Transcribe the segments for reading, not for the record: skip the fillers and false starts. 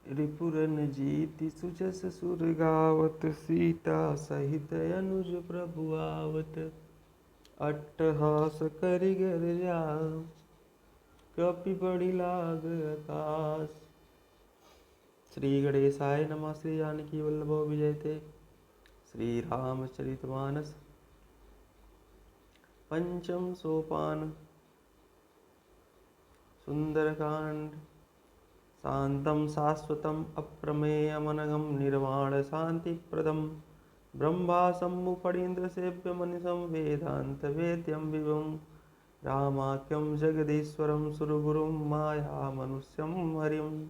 रिपुरन जीति सुजस सुर गावत, सीता सहित अनुज प्रभु आवत। अट्टहास करि गर जाम, कपि बड़ी लाग आकाश। श्री गणेशाय नमः। श्री जानकी वल्लभो विजयते। श्री रामचरितमानस पंचम सोपान। सुंदरकांड। शांतं शाश्वतम् अप्रमेयमनघं निर्वाण शांतिप्रदं ब्रह्मासं फणीन्द्रसेव्यमनिशं वेदान्तवेद्यं विभुं रामाख्यं जगदीश्वरं सुरगुरुं मायामनुष्यं हरिं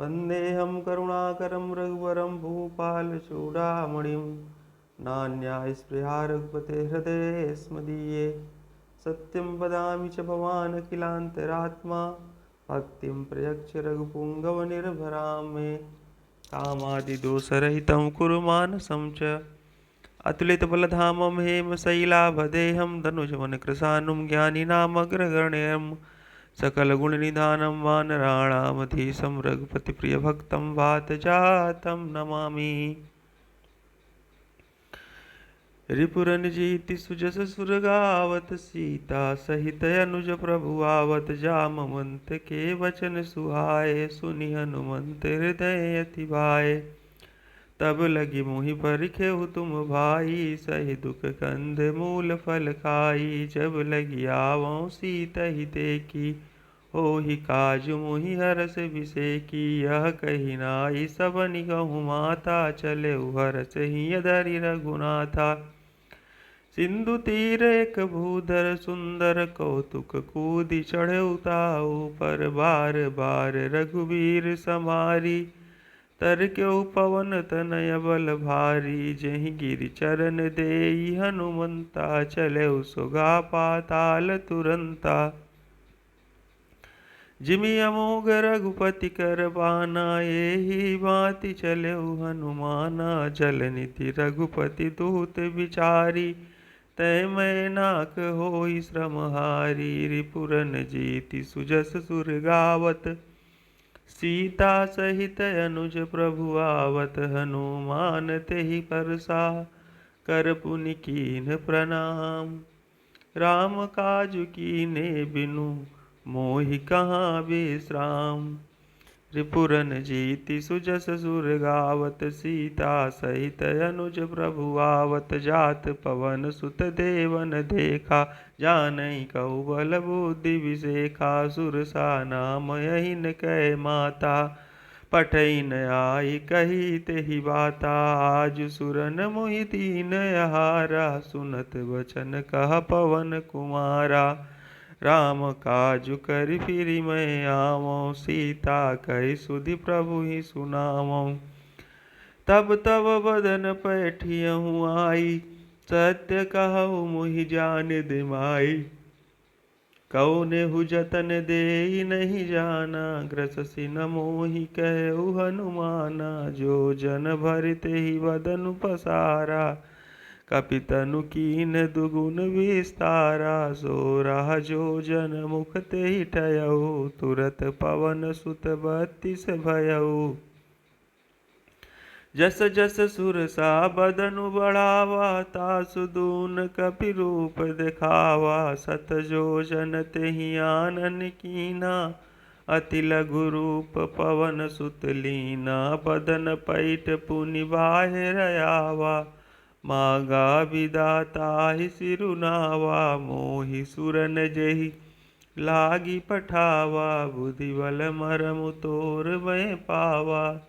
वन्देऽहं करुणाकरं रघुवरं भूपालचूडामणिं नान्यायस्पृहा रघुपते हृदयेऽस्मदीये सत्यं वदामि च भवान् अखिलान्तरात्मा भक्तिं प्रयच्छ रघुपुङ्गव निर्भरां मे कामादिदोषरहितं कुरु मानसं च अतुलितबलधामं हेमशैलाभदेहं धनुजवनकृशानुं ज्ञानिनामग्रगण्यं सकलगुणनिधानं वानराणामधीशं रघुपतिप्रियभक्तं वातजातं नमामि। रिपुरन जीति सुजस सुर गावत, सीता सहित अनुज प्रभु आवत। जामवंत के वचन सुहाए, सुनि हनुमंत हृदय अति भाए। तब लगी मुहि परिखेहु तुम भाई, सहि दुख कंद मूल फल खाई। जब लगी आवऊँ सीत ही देखी, होहि काजु मुहि हरस बिसेकी। यह कही नाई सबनि कहूँ माता, चले हरस ही धरि रघुनाथा। सिंधु तीर एक भूधर सुंदर, कौतुक कूदि चढ़े उताऊ पर। बार बार रघुवीर समारी, तरक्यउ पवन तनय बल भारी। जहि गिरि चरण देई हनुमंता, चले सुगा पाताल तुरंता। जिमि अमोघ रघुपति कर बाना, एहि भांति चले हनुमाना। जल निधि रघुपति दूत बिचारी, तय मैं नाक होई श्रमहारी। रिपुरन जीति सुजस सुर गावत, सीता सहित अनुज प्रभु आवत। हनुमान तेहि परसा, कर पुनि कीन्ह प्रणाम। राम काजु कीन्हे बिनु, मोहि कहाँ विश्राम। रिपुरन जीति सुजस सुर गावत, सीता सहित अनुज प्रभु आवत। जात पवन सुत देवन देखा, जानई कहु बल बुद्धि विसेखा। सुरसा नाम यहिन कै माता, पठई न आई कही तेहि बाता। आज सुरन मोहि दीन यहारा, सुनत वचन कह पवन कुमारा। राम काजु करि फिरि मैं आवऊँ, सीता कहि सुधि प्रभु ही सुनावऊँ। तब तब बदन पैठियहु आई, सत्य कहु मुहि जान दिमाई। कौनेहु जतन देई नहीं जाना, ग्रससि न मोहि कहु हनुमाना। जो जन भरि तेहि बदनु पसारा, कपितनु कीन्ह दुगुन विस्तारा। सो रहा जो जन मुख तेहि ठयऊ, तुरत पवन सुत बत्तीस भयऊ। जस जस सुरसा बदनु बढ़ावा, तासु दून कपि रूप दिखावा। सत जो जन तेहि आनन कीना, अति लघु रूप पवन सुत लीना। बदन पैठ पुनि बाहिर आवा, मागा विदाता ही सिरुनावा। मोहि सुरन जेहि लागी पठावा, बुद्धि बल मरमु तोर मैं पावा।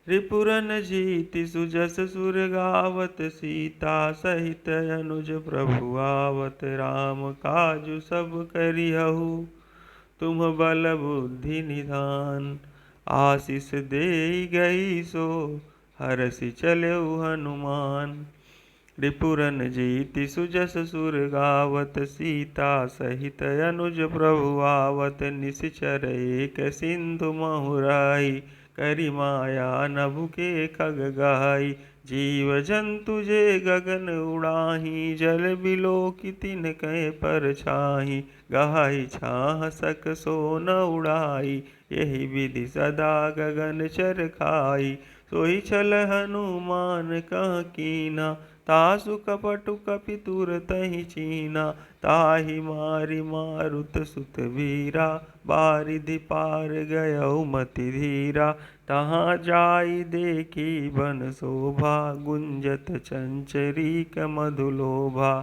रिपुरन जीति सुजस सुर गावत, सीता सहित अनुज प्रभु आवत। राम काजु सब करिहु, तुम बल बुद्धि निधान। आशीष देई गई सो, हरषि चलेउ हनुमान। रिपुरन जीति सुजस सुर गावत, सीता सहित अनुज प्रभु आवत। निशिचर एक सिंधु महुराई, करि माया नभु के खग गाई। जीव जंतु जे गगन उड़ाही, जल बिलो की तिन कह पर छाही। गहाई छाह सक सो न उड़ाई, यही विधि सदा गगन चर खाई। सोई छल हनुमान कह कीना, तासु कपटु कपि तुरतहि चीना। ताहि मारि मारुत सुत वीरा, बारिधि पार गयउ मति धीरा। तहाँ जाई देखी बन शोभा, गुंजत चंचरीक मधुलोभा।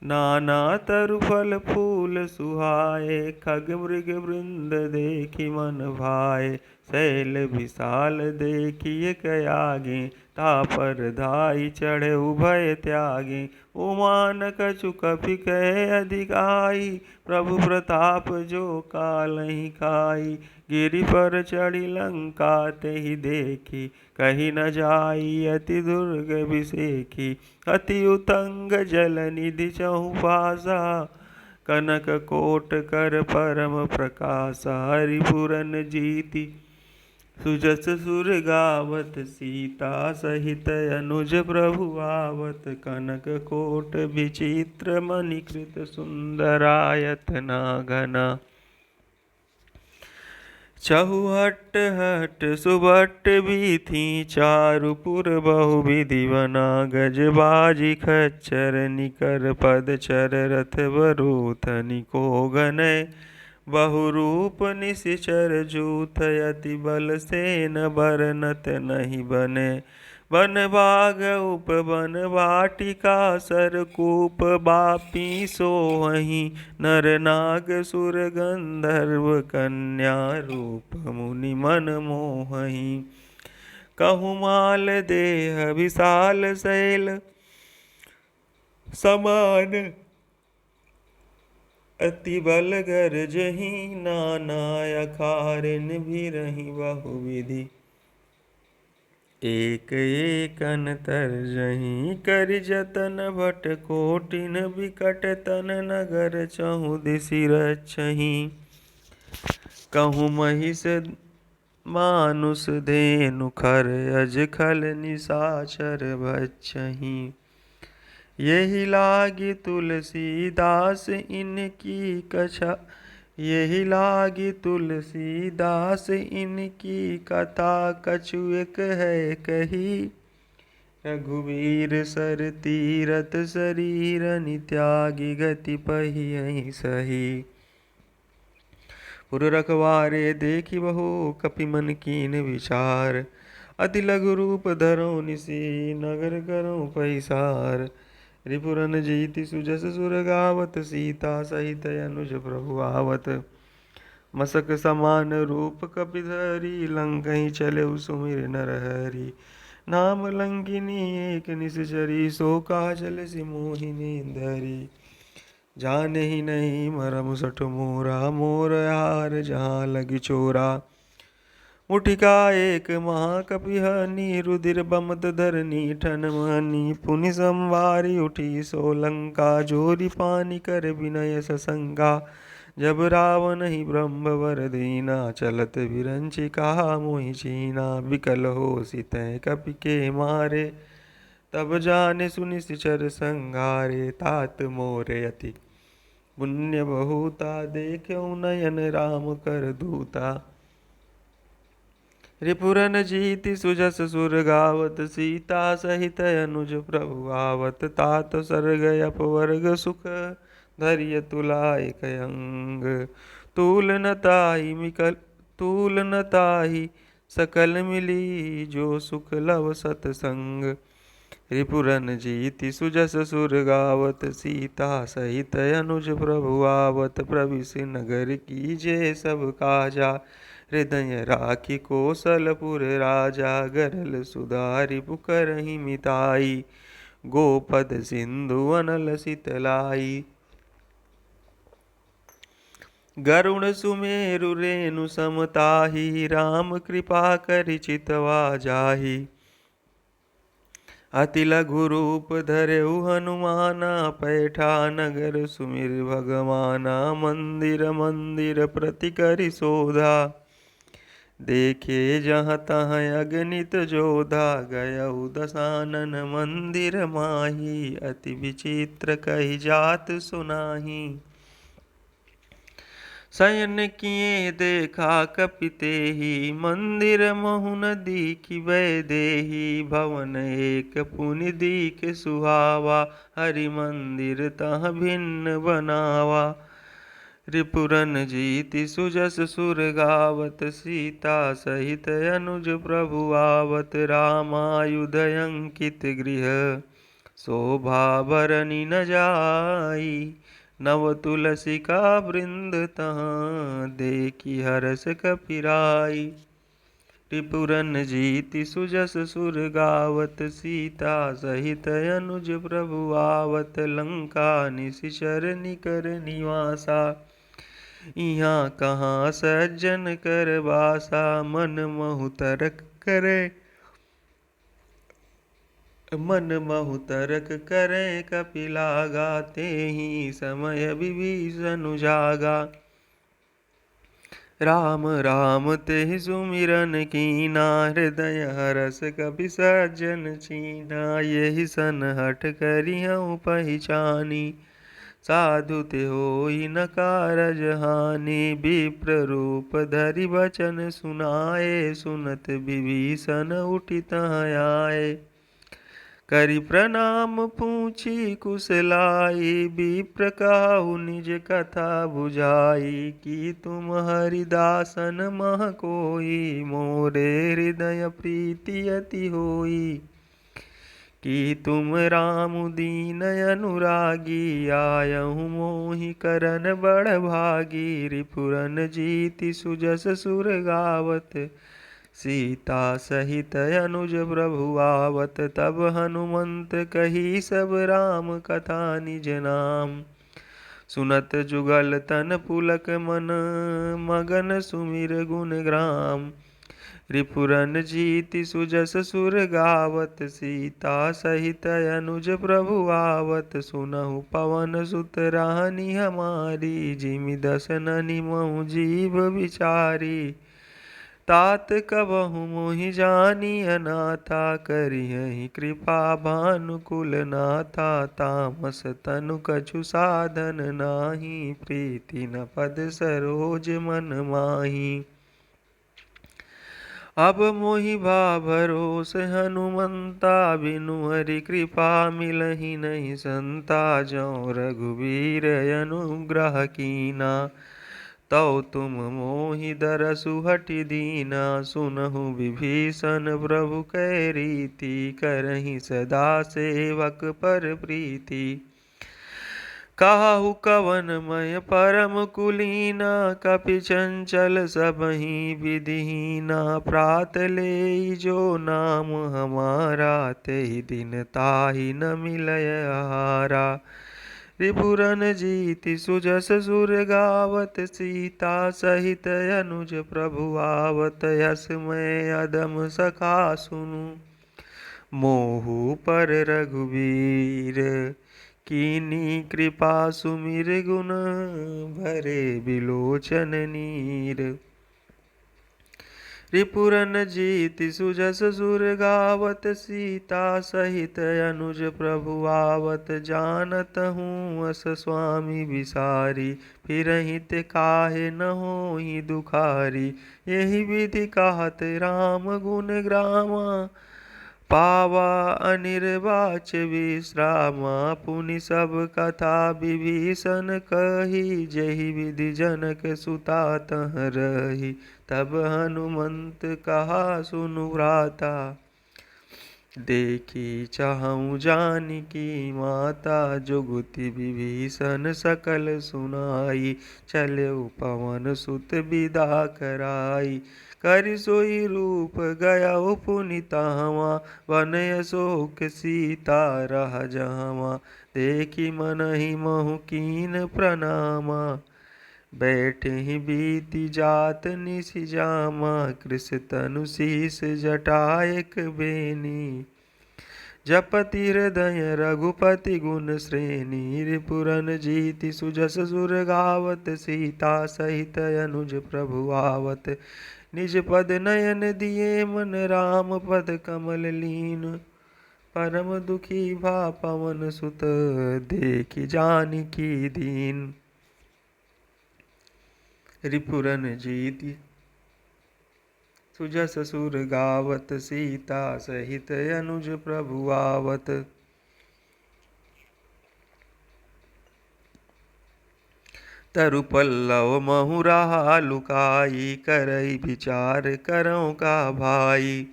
नाना तरु फल फूल सुहाए, खग मृग वृंद देखी मन भाए। शैल विशाल देखिए कयागे, तापर धाई चढ़े उभय त्यागे। उमान कछु कपि कहे अधिकाई, प्रभु प्रताप जो कालहि खाई। गिरि पर चढ़ी लंका तेहि देखी, कही न जाई अति दुर्ग बिसेखी। अति उतंग जल निधि चहु पासा, कनक कोट कर परम प्रकाशा। हरिपुरन जीति सुजस सुर गावत, सीता सहित अनुज प्रभु आवत। कनक कोट विचित्र मणिकृत, सुंदरायतना घना। चहुहट हट सुबट बीथी, चारुपुर बहुविधि बना। गजबाजी खच्चर निकर पदचर, रथ वरोथनि को गनय। बहुरूप निशिचर जूथ, अति बल सेन बरनत नहीं बने। वन बाग उपवन वाटिका, सरकूप बापी सोहहि। नर नाग सुर गंधर्व कन्या, रूप मुनि मन मोहहि। कहु माल देह विशाल शैल, समान अति बल गरजहि। नाना अखारिन भिरहि बहुविधि, एक एकन तरजहि। करि जतन भट कोटिन बिकट तन, नगर चहु दिसि रक्षहि। कहूँ महिष मानुष धेनु खर, अज खल निशाचर भक्षहि। यही लागी तुलसीदास इनकी कछा, यही लागी तुलसीदास इनकी कथा। कछु एक है कही, रघुवीर सर तीरथ शरीर। नित्यागी गति पहियहि सही, पुर रखवारे देखी बहु कपि मन कीन विचार। अति लघु रूप धरौ निसी, नगर करौ पैसार। रिपुरन जीति सुजस सुर गावत, सीता सहित अनुज प्रभु आवत। मसक समान रूप कपि धरी, लंकहि चलेउ सुमिर नरहरि। नाम लंकिनी एक निश्चरी, सो काजल सि मोहिनी धरी। जानेहि नहीं मरम सठ मोरा, मोर हार जहाँ लगी चोरा। मुठिका एक महाकपिहनि, रुधिर बमत धरनी ठन मनि। पुनि संवारी उठी सो लंका, जोरी पानी कर विनय ससंगा। जब रावण ही ब्रह्मवर दीना, चलत विरंचि कहा मोहि चीना। विकल होसि तै कपि के मारे, तब जाने सुनि सिचर संघारे। तात मोरे अति पुण्य बहुता, देखौ नयन राम कर दूता। रिपुरन जीति सुजस सुर गावत, सीता सहित अनुज प्रभु आवत। तात सर्ग अपवर्ग सुख, धरिय तुलाय कयंग। तूल न ताहि सकल मिली, जो सुख लव सतसंग। रिपुरन जीति सुजस सुर गावत, सीता सहित अनुज प्रभु आवत। प्रविशि नगर कीजे सब काजा, हृदय राखी कौशलपुर राजा। गरल सुधारि पुकरहि मिताई, गोपद सिंधु अनल सितलाई। गरुण सुमेरु रेणु समताहि, राम कृपा करि चितवा जाहि। अति लघु रूप धरेउ हनुमाना, पैठा नगर सुमिर भगवाना। मंदिर मंदिर प्रति करि शोधा, देखे जहाँ तहाँ अगणित जोधा, गयउ दशानन मंदिर माही। अति विचित्र कही जात सुनाही। शयन किए देखा कपितेहि, मंदिर महु न दीखि वैदेही। भवन एक पुनि दीख सुहावा, हरि मंदिर तह भिन्न बनावा। रिपुरन जीति सुजस सुर गावत, सीता सहित अनुज प्रभु आवत। रामायुध अंकित गृह, शोभा बरनि न जाई। नव तुलसी का वृंद तहाँ, देखी हरस कपिराई। रिपुरन जीति सुजस सुर गावत, सीता सहित अनुज प्रभु आवत। लंका निशिचर निकर निवासा, यहाँ कहाँ सज्जन कर बासा। मन महु तरक करे, मन महु तरक करें कपिलागा। तेहि समय विभीषण जागा, राम राम तेहि सुमिरन कीना। हृदय हरस कपि सज्जन चीना, यही सन हठ करिहउँ पहिचानी। साधु ते होई न कारज हानि, विप्र रूप धरि बचन सुनाए। सुनत विभीषण उठि तहाँ आए, करि प्रणाम पूछी कुशलाई। विप्र कहु निज कथा बुझाई, कि तुम हरिदासन मह कोई। मोरे हृदय प्रीति अति होई, कि तुम राम दीन अनुरागी। आयहु मोहि करन बड़ भागी, रिपुरन जीति सुजस सुर गावत। सीता सहित अनुज प्रभु आवत, तब हनुमंत कही सब राम कथा निज नाम। सुनत जुगल तन पुलक मन, मगन सुमिर गुण ग्राम। रिपुरन जीति सुजस सुर गावत, सीता सहित अनुज प्रभु आवत। सुनहु पवन सुत रानी हमारी, जिमि दसननि महु जीव विचारी। तात कबहु मोहि जानी अनाथा, करिहहि कृपा भानुकुल नाथा। तामस तनु कछु साधन नाही, प्रीति न पद सरोज मन माही। अब मोहि भा भरोस हनुमंता, बिनु हरि कृपा मिलहि नहीं संता। जौ रघुवीर अनुग्रह कीना, तौ तुम मोहि दरसु हठि दीना। सुनहु विभीषण प्रभु कै रीति, करहि सदा सेवक पर प्रीति। काहु कवन मय परम कुलीना, कपि चंचल सबहि विधिहीना। प्रात लेई जो नाम हमारा, तेहि दिन ताहि न मिलय आहारा। रिपुरन जीति सुजस सुर गावत, सीता सहित अनुज प्रभु आवत। यस मैं अदम सखा सुनु, मोहु पर रघुवीर। कीनी कृपा सुमिर गुण, भरे बिलोचन नीर। रिपुरन जीति सुजस सुर गावत, सीता सहित अनुज प्रभु आवत। जानत हूँ अस स्वामी विसारी, फिरहि ते काहे न होहि दुखारी। यही विधि कहत राम गुण ग्रामा, पावा अनिर्वाच विश्रामा। पुनि सब कथा विभीषण कही, जहि विधि जनक सुता तह रही। तब हनुमंत कहा सुनु भ्राता, देखी चाहूँ जानकी माता। जुगति विभीषण सकल सुनाई, चलेउ पवन सुत बिदा कराई। करि सोई रूप गयउ पुनि तहाँ, वन अशोक सीता रह जहाँ। देखी मनहि महु कीन प्रणामा, बैठहि बीति जात निशि जामा। कृष तनु शीस जटा एक बेनी, जपति हृदय रघुपति गुण श्रेणी रिपुरन जीति सुजस सुर गावत सीता सहित अनुज प्रभु आवत निज पद नयन दिए मन राम पद कमल लीन परम दुखी भा पवन सुत देखि जानकी दीन। रिपुरन जीति सुजस सुर गावत सीता सहित अनुज प्रभु आवत तरु पल्लव महुरा लुकाई करई विचार करौ का भाई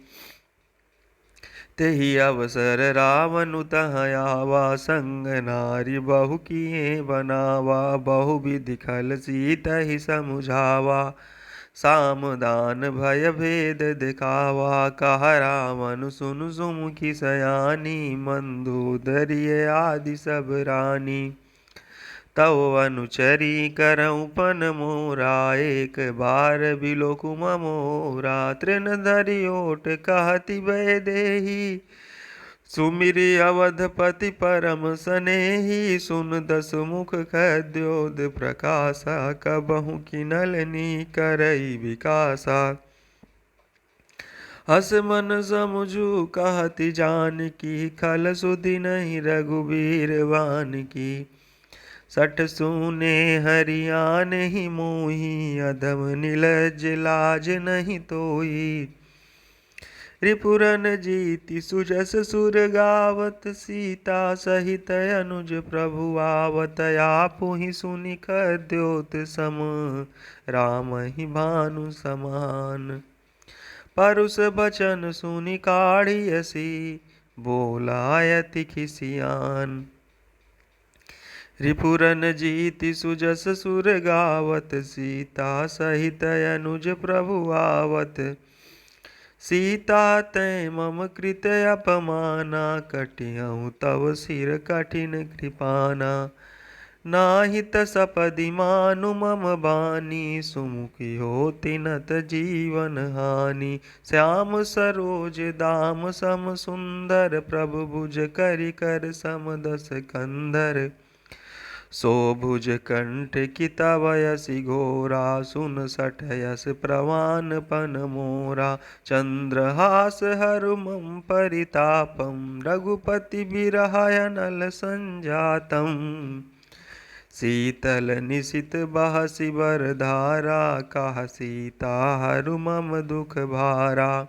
तेहि अवसर रावनु तह आवा संग नारी बहु किए बनावा बहु विधि खल सीतहि समुझावा साम दान भय भेद दिखावा कहा रावण सुन सुमुखी सयानी मंदोदरिय आदि सब रानी तव अनुचरी करऊँ पन मोरा एक बार बिलोकु मोरा तृण धरि ओट कहति भय देही सुमिरि अवधपति परम सनेही सुन दस मुख खद्योत प्रकाशा कबहु किनलनी करई विकासा हस मन समुझु कहति जानकी खल सुधि नहीं रघुबीर वानकी सठ सूने हरियान ही मोही अधम नीलज लाज नहीं तोई रिपुरन जीति सुजस सुर गावत सीता सहित अनुज प्रभु आवत आपुहि सुनि खद्योत सम राम ही भानु समान परुष बचन सुनि काढ़ियसी बोलायति खिसियान रिपुरन जीति सुजस सुर गावत सीता सहित अनुज प्रभु आवत सीता तै मम कृत अपमाना कटिहउँ तव सिर कठिन कृपाना नाहित सपदि मानु मम बानी सुमुखी होति नत जीवन हानि श्याम सरोज दाम सम सुंदर प्रभु भुज करि कर सम दस कंधर सो भुज कंठ कितवयसि घोरा सुन सठयस प्रवान पन मोरा चंद्रहास हरु मम परितापम रघुपति बिरहाय नल संजातम शीतल निशित बहसि बर धारा कह सीता हरु मम दुख भारा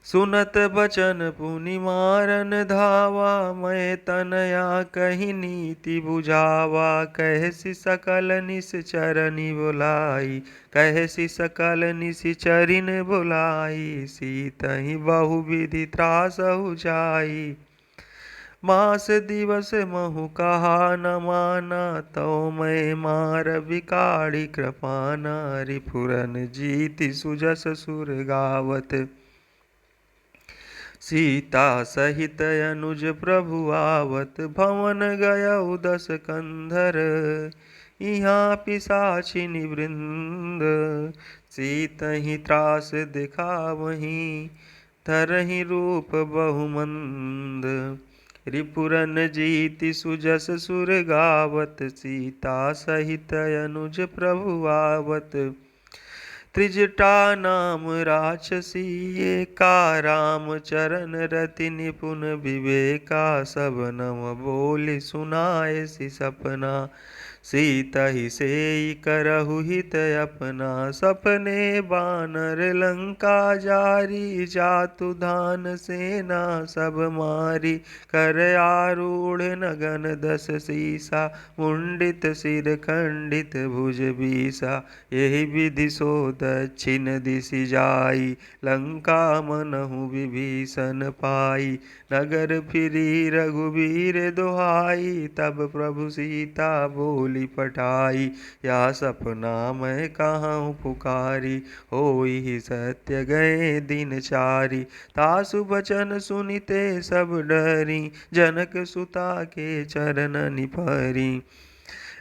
सुनत बचन पुनि मारन धावा मैं तनया कही नीति बुझावा कहसी सकल निश्चरनि बुलाई कहसी सकल निश्चरिन बुलाई सीतहि बहु विधि त्रासहु जाई मास दिवस महु कहा न माना तो मैं मार बिकाड़ी कृपाना रिपुरन जीति सुजस सुर गावत सीता सहित अनुज प्रभु आवत भवन गयउ दस कंधर यहाँ पिशाचिनी वृंद सीतहि त्रास दिखावहीं धरहि रूप बहुमंद रिपुरन जीति सुजस सुर गावत सीता सहित अनुज प्रभु आवत त्रिजटा नाम राक्षसी एका राम चरण रति निपुण विवेका सब नम बोली सुनायसी सपना सीतहि सेई करहु हित अपना सपने बानर लंका जारी जातु धान सेना सब मारी कर आरूढ़ नगन दस सीसा मुंडित सिर खंडित भुज बीसा यही विधि सो दक्षिण दिशि जाई लंका मनहु विभीषण पाई नगर फिरी रघुबीर दुहाई तब प्रभु सीता बोली पठाई या सपना मैं कहाँ पुकारी होई सत्य गए दिन चारी तासु बचन सुनिते सब डरी जनक सुता के चरण निपरी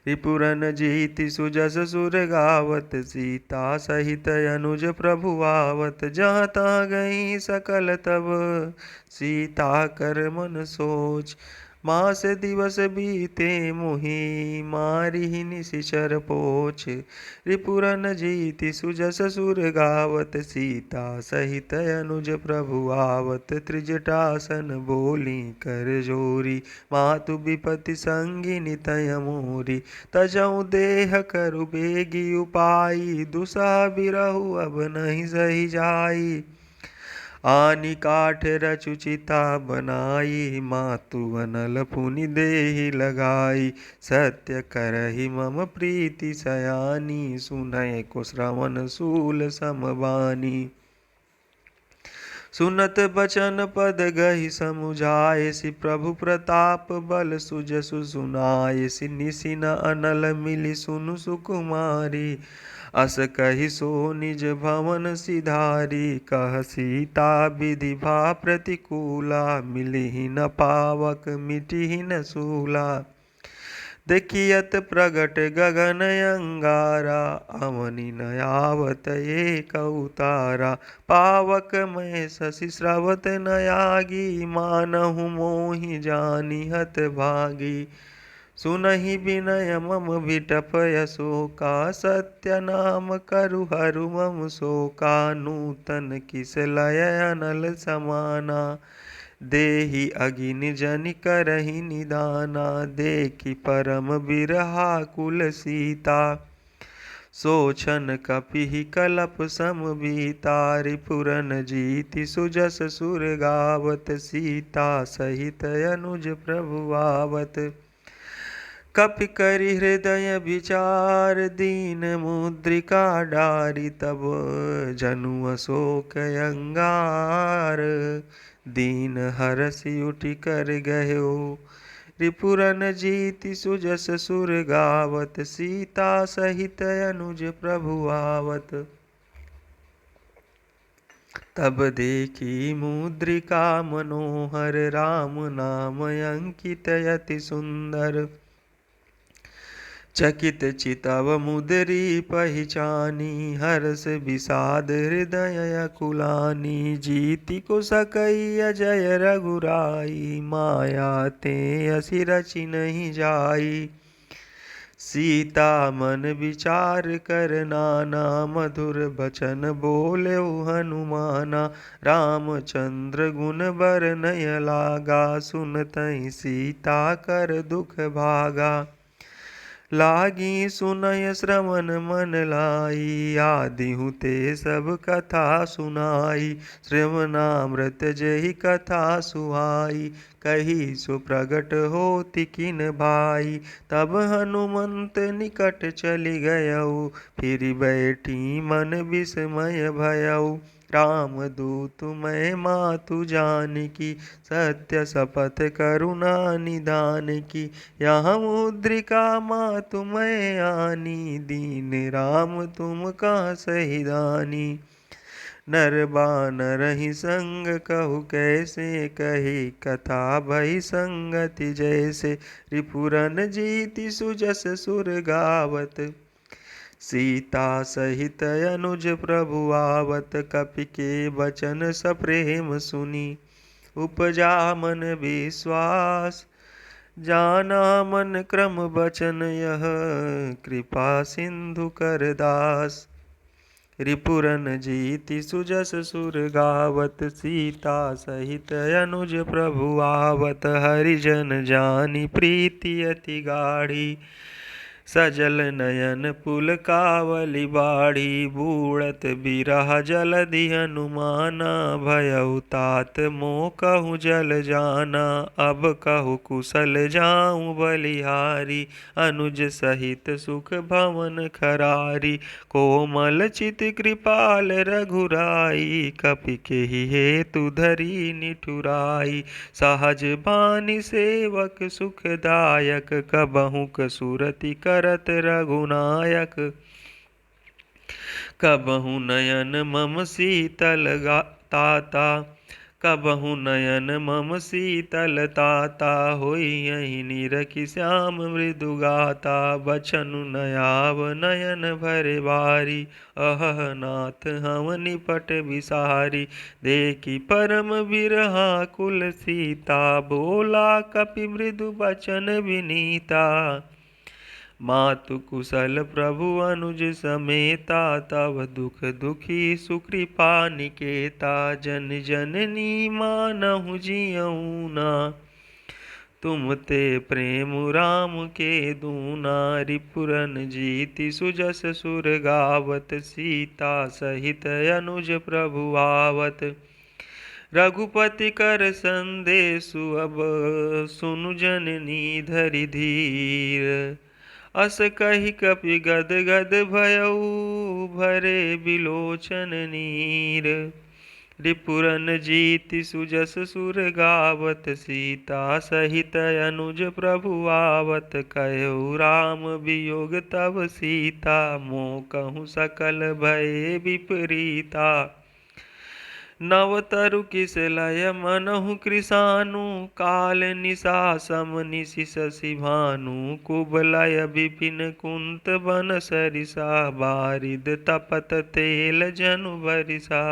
रिपुरन जीति सुजस सुर गावत, सीता सहित अनुज प्रभु आवत। जहाँ तहाँ गई सकल तब, सीता कर मन सोच। मास दिवस बीते मुहि, मारिहि निशिचर पोछ। रिपुरन जीति सुजस सुर गावत, सीता सहित अनुज प्रभु आवत। त्रिजटासन बोली कर जोरी, मातु विपति संगिनी तय मोरी। तजऊ देह करु बेगी उपाई, दुसह बिरहु अब नहीं सही जाई। आनि काठ रचु चिता बनाई, मातु अनल पुनि देहि लगाई। सत्य करहि मम प्रीति सयानी, सुनय को श्रवण सूल समबानी। सुनत बचन पद गहि समुझाए, सि प्रभु प्रताप बल सुजसु सुनाए। सि निसिन अनल मिलि सुनु सुकुमारी, अस कहि सो निज भवन सिधारी। कह सीता विधि भा प्रतिकूला, मिलिहि न पावक मिटिहि न सूला। देखियत प्रगट गगन अंगारा, अवनि न आवत एक उतारा। पावक मैं शशि स्रवत न आगी, मानहु मोहि जानि हत भागी। सुनहि विनय मम विटप यशोका, सत्य नाम करु हरु मम शोका। नूतन किस लय अनल समाना, देहि अगिनि जनि करहि निदाना। देखि परम बिरहा कुल सीता, सोछन कपिहि कलप समबीता। रिपुरन जीति सुजस सुर गावत, सीता सहित अनुज प्रभु आवत। कपि करि हृदय विचार, दीन मुद्रिका डारी। तब जनु अशोक अंगार, दीन हरसि उठि कर गयो। रिपुरन जीति सुजस सुर गावत, सीता सहित अनुज प्रभु आवत। तब देखी मुद्रिका मनोहर, राम नाम अंकित अति सुंदर। चकित चितव मुदरी पहिचानी, हर्ष विषाद हृदय अकुलानी। जीति को सकई अजय रघुराई, माया ते असि रचि नहीं जाई। सीता मन विचार कर नाना, मधुर बचन बोलेउ हनुमाना। रामचंद्र गुण बरनय लागा, सुनतहि सीता कर दुख भागा। लागी सुनय श्रवण मन लाई, आदिहु ते सब कथा सुनाई। श्रवणामृत जेहि कथा सुहाई, कही सो प्रगट होति किन भाई। तब हनुमंत निकट चलि गयउ, फिर बैठी मन विस्मय भयउ। राम दूत मैं मातु जानकी, सत्य शपथ करुणा निधान की। यहाँ मुद्रिका मातु मैं आनी, दीन राम तुम कहाँ सही दानी। नर बानर ही संग कहु कैसे, कही कथा भई संगति जैसे। रिपुरन जीति सुजस सुर गावत, सीता सहित अनुज प्रभु आवत। कपि के बचन सप्रेम सुनी, उपजा मन विश्वास। जाना मन क्रम बचन यह, कृपा सिंधु कर दास। रिपुरन जीति सुजस सुर गावत, सीता सहित अनुज प्रभु आवत। हरिजन जानि प्रीति अति गाढ़ी, सजल नयन पुलकावली बाढ़ी। बूढ़त बिरह जलधि हनुमाना, भयउ तात मोह कहूँ जल जाना। अब कहु कुशल जाऊँ बलिहारी, अनुज सहित सुख भवन खरारी। कोमल चित कृपाल रघुराई, कपि केहि हेतु धरी निठुराई। सहज बानी सेवक सुखदायक, कबहु कसुरति करत रघुनायक। कबहु नयन मम शीतल ताता, कबहु नयन मम शीतलताता होई यही निरखि श्याम मृदु गाता बचनु नयाव नयन भरे बारी अहह नाथ हम निपट विसारी देखी परम बिरहा कुल सीता बोला कपि मृदु बचन विनीता मातु कुशल प्रभु अनुज समेता तव दुख दुखी सुकृपा निकेता जन जननी मानहु जियऊ ना तुम ते प्रेम राम के दूना रिपुरन जीति सुजस सुर गावत सीता सहित अनुज प्रभु आवत रघुपति कर संदेशु अब सुनु जननी धरि धीर अस कहि कपि गद गद भयऊ भरे बिलोचन नीर रिपुरन जीति सुजस सुर गावत सीता सहित अनुज प्रभु आवत कहो राम वियोग तव सीता मोह कहूँ सकल भय विपरीता नव तरु किस लय मनहु कृसानु काल निशा सम निशि शशि भानु कुबलय विपिन कुंत बन सरिसा बारिद तपत तेल जनु बरिसा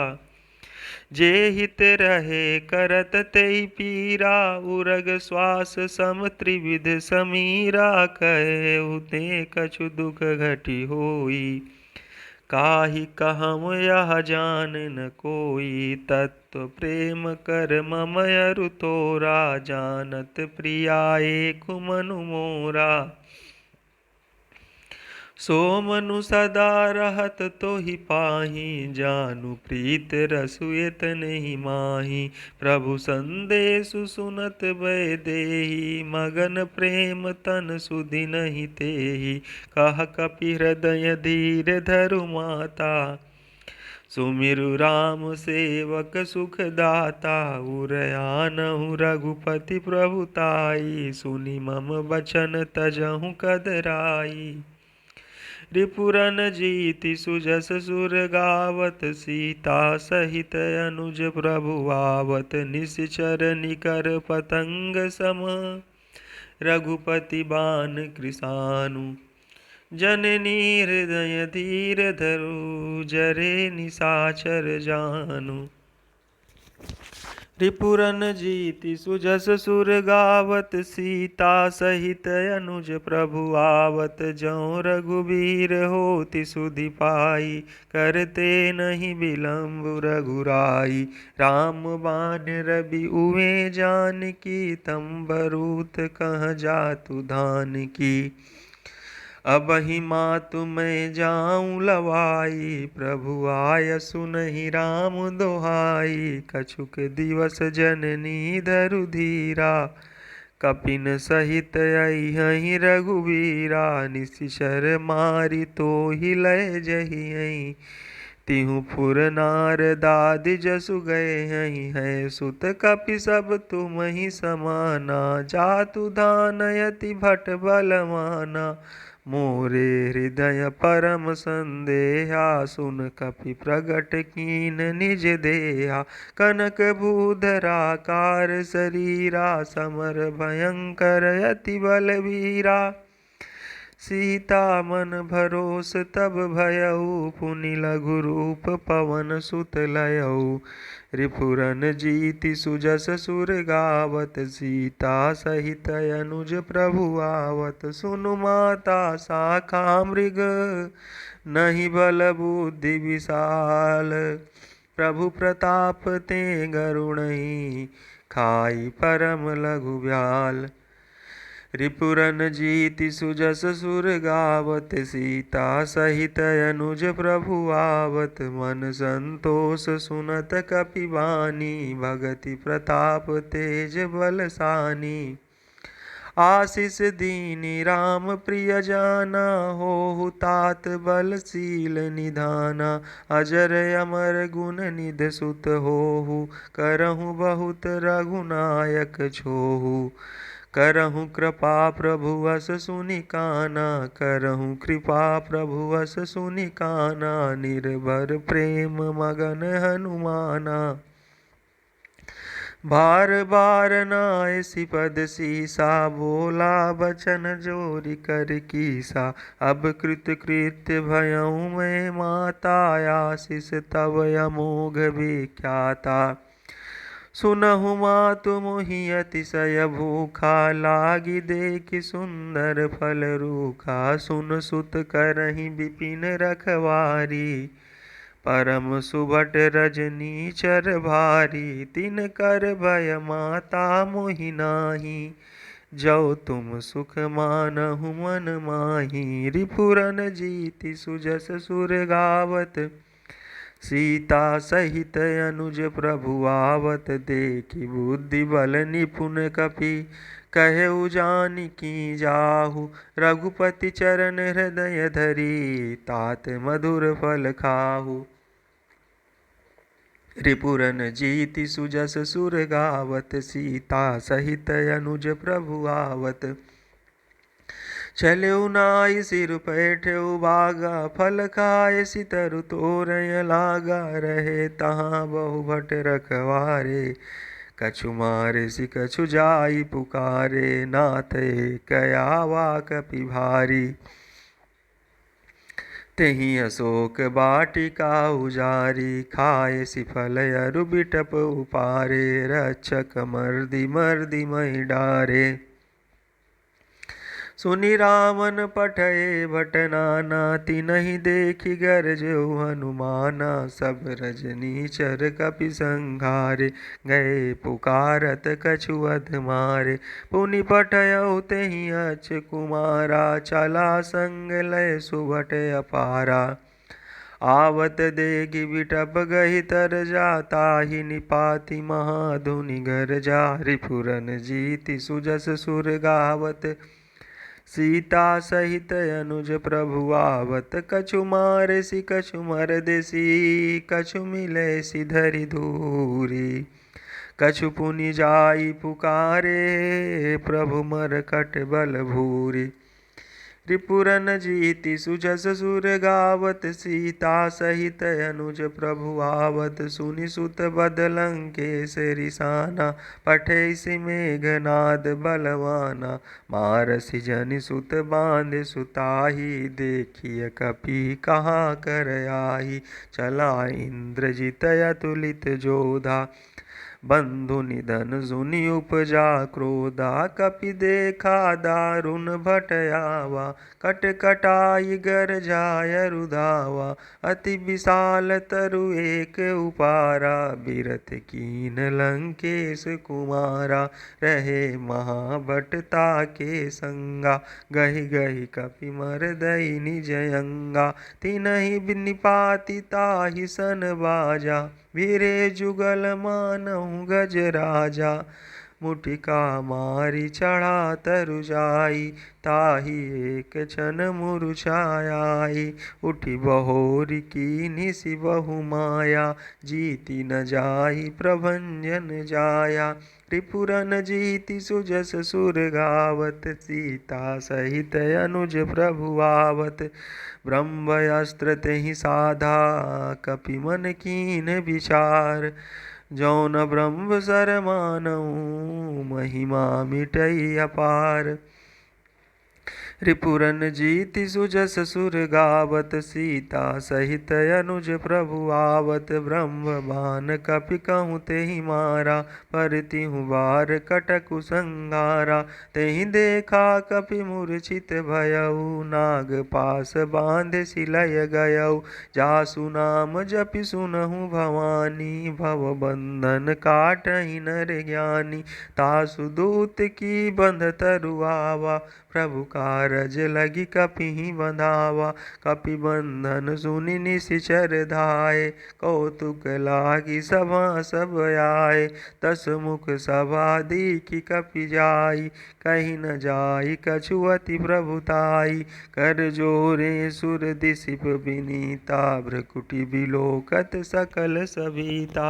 जे हित रहे करत तेई पीरा उरग श्वास सम त्रिविध समीरा कहे ते कछु दुख घटी होई काहि कहम यह जान न कोई तत्व प्रेम कर मम अरु तोरा जानत प्रियाए कुमनु मोरा सो मनु सदा रहत तोहि पाहि जानु प्रीत रसुयत नहीं माही प्रभु संदेशु सुनत भय देहि मगन प्रेम तन सुधि नहीं तेहि कह कपि हृदय धीर धरु माता सुमिरु राम सेवक सुख दाता उरयानहु रघुपति प्रभुताई सुनि मम बचन तजहु कदराई रिपुरन जीति सुजस सुर गावत सीता सहित अनुज प्रभु आवत निश्चर निकर पतंग सम रघुपति बान कृसानु जननी हृदय धीर धरु जरे निशाचर जानु रिपुरन जीति सुजस सुर गावत सीता सहित अनुज प्रभु आवत जौ रघुबीर होति सुधि पाई करते नहीं विलम्ब रघुराई राम बान रवि उए जानकी तंबरूत कह जातु धान की अबहि मातु मैं जाऊँ लवाई प्रभु आय सुनहि राम दोहाई कछुक दिवस जननी धरु धीरा कपिन सहित अइहहि रघुवीरा निशिचर मारि तोहि लय जहियहि तिहु फुर नारदादि जसु गए हहीं है सुत कपि सब तुम ही समाना जातु धानयति भट बलवाना मोरे हृदय परम संदेहा सुन कपि प्रगट कीन निज देहा कनक भूधराकार शरीरा समर भयंकर अति बलवीरा सीता मन भरोस तब भयऊ पुनि लघु रूप पवन सुत लयऊ रिपुरन जीति सुजस सुर गावत सीता सहित अनुज प्रभु आवत सुनु माता शाखा मृग नहीं बल बुद्धि विशाल प्रभु प्रताप ते गरुणहि खाई परम लघु ब्याल रिपुरन जीति सुजस सुर गावत सीता सहित अनुज प्रभु आवत मन संतोष सुनत कपि बानी भगति प्रताप तेज बलसानी आशीष दीनी राम प्रिय जाना होहु तात बलशील निधाना अजर अमर गुण निध सुत होहु करहु बहुत रघुनायक छोहु करहु कृपा प्रभु अस सुनि काना करहु कृपा प्रभु अस सुनि काना निर्भर प्रेम मगन हनुमाना बार बार नाय सिपद सीसा, बोला बचन जोरी कर कीसा। अब कृत कृत्य भयऊ मैं माता, आशीष तब अमोघ विख्याता। सुनहु मातु मोहि अतिशय भूखा, लागी देखि सुंदर फल रूखा। सुन सुत करहि विपिन रखवारी, परम सुभट रजनीचर भारी। तिन कर भय माता मोहि नाही, जो तुम सुख मानहु मन माही। रिपुरन जीति सुजस सुर गावत, सीता सहित अनुज प्रभु आवत। देखि बुद्धि बल निपुण कपि, कहु जानकी जाहु। रघुपति चरण हृदय धरी, तात मधुर फल खाहु। रिपुरन जीति सुजस सुर गावत, सीता सहित अनुज प्रभु आवत। चलऊ नाई सिर पैठऊ बागा, फल खाए सितरु तोरय लागा। रहे तहाँ बहु भट रखवारे, कछु मारे सि कछु जाई पुकारे। नाथ एक आवा कपि भारी, तेहि अशोक बाटिका उजारी। खाए सि फल अरु बिटप उपारे, रक्षक मर्दि मर्दि महि डारे। सुनि रावण पठए भट नाना, तिनहि देखि गरजऊ हनुमाना। सब रजनीचर कपि संघारे, गए पुकारत कछु अध मारे। पुनि पठयउ तेहि अच्छ कुमारा, चला संग लय सुभट अपारा। आवत देखि बिटप गहि तर जा, ताहि निपाति महाधुनि गरजा। रिपुरन जीति सुजस सुर गावत, सीता सहित अनुज प्रभु आवत। कछु मारे सि कछु मरदेसी, कछु मिले सि धरि धूरी। कछु पुनि जाई पुकारे, प्रभु मरकट बल भूरी। रिपुरन जीति सुजस सुर गावत, सीता सहित अनुज प्रभु आवत। सुनि सुत बदलंकेश रिसाना, पठे सि मेघनाद बलवाना। मारसि जनि सुत बांधे सुताही, देखिय कपि कहाँ कर आही। चला इंद्रजित अतुलित जोधा, बंधु निधन सुनि उपजा क्रोधा। कपि देखा दारुण भट आवा, कट कटाई गरजाय रुधावा। अति विशाल तरु एक उपारा, बिरथ कीन लंकेश कुमारा। रहे महाभट ताके संगा, गहि गहि कपि मरदई निज अंगा। तिनहि निपाति ताहि सन बाजा, भिरे जुगल मानहु गज राजा। मुटिका मारी चढ़ा तरु जाई, ताहि एक क्षण मुरुछाई। उठि बहोरी कीन्ही सि बहु माया, जीति न जाहि प्रभंजन जाया। रिपुरन जीति सुजस सुर गावत, सीता सहित अनुज प्रभु आवत। ब्रह्मास्त्र तेहि साधा, कपि मन कीन विचार। जौन ब्रह्म सर मानऊ, महिमा मिटई अपार। रिपुरन जीति सुजस सुर गावत, सीता सहित अनुज प्रभु आवत। ब्रह्म बान कपि कहूँ तेहि मारा, पर तिहु बार कटकु संगारा। तेहि देखा कपि मूर्छित भयऊ, नाग पास बांधे सिलय गयऊ। जासु नाम जपि सुनहु भवानी, भव बंधन काटहि नर ज्ञानी। तासु दूत की बंध तरु आवा, प्रभु कारज लगी कपिहि बंधावा। कपि बंधन सुनि निशिचर धाये, कौतुक लागी सभा सब आए। तस मुख सभा दीखि कपि जाई, कहि न जाई कछु अति प्रभुताई। कर जोरे सुर दिसिप विनीता, भ्रकुटि बिलोकत सकल सबीता।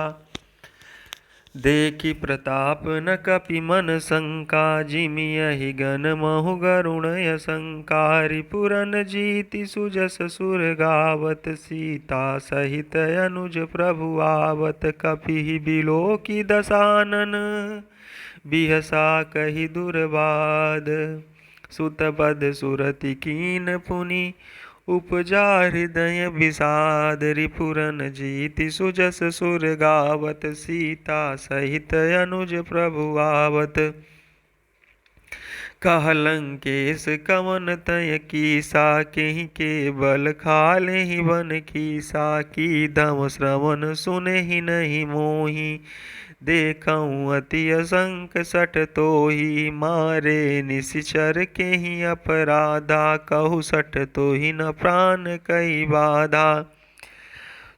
देखि प्रताप न कपि मन शंका, जिमियहि गण महु गरुणय शंका। रिपुरन जीति सुजस सुर गावत, सीता सहित अनुज प्रभु आवत। कपिहि बिलोकि दसानन, बिहसा कहि दुर्बाद। सुतपद सुरति कीन पुनि, उपजा हृदय विषाद। रिपुरन जीति सुजस सुर गावत, सीता सहित अनुज प्रभु आवत। कह लंकेश कवन तय कीसा, केहि के बल खालेहि बन कीसा। कीधम श्रवण सुनेहि नहीं मोहि, देखऊँ अति असंक सठ तोहि। मारे निशिचर केहि अपराधा, कहु सठ तोहि न प्राण कई बाधा।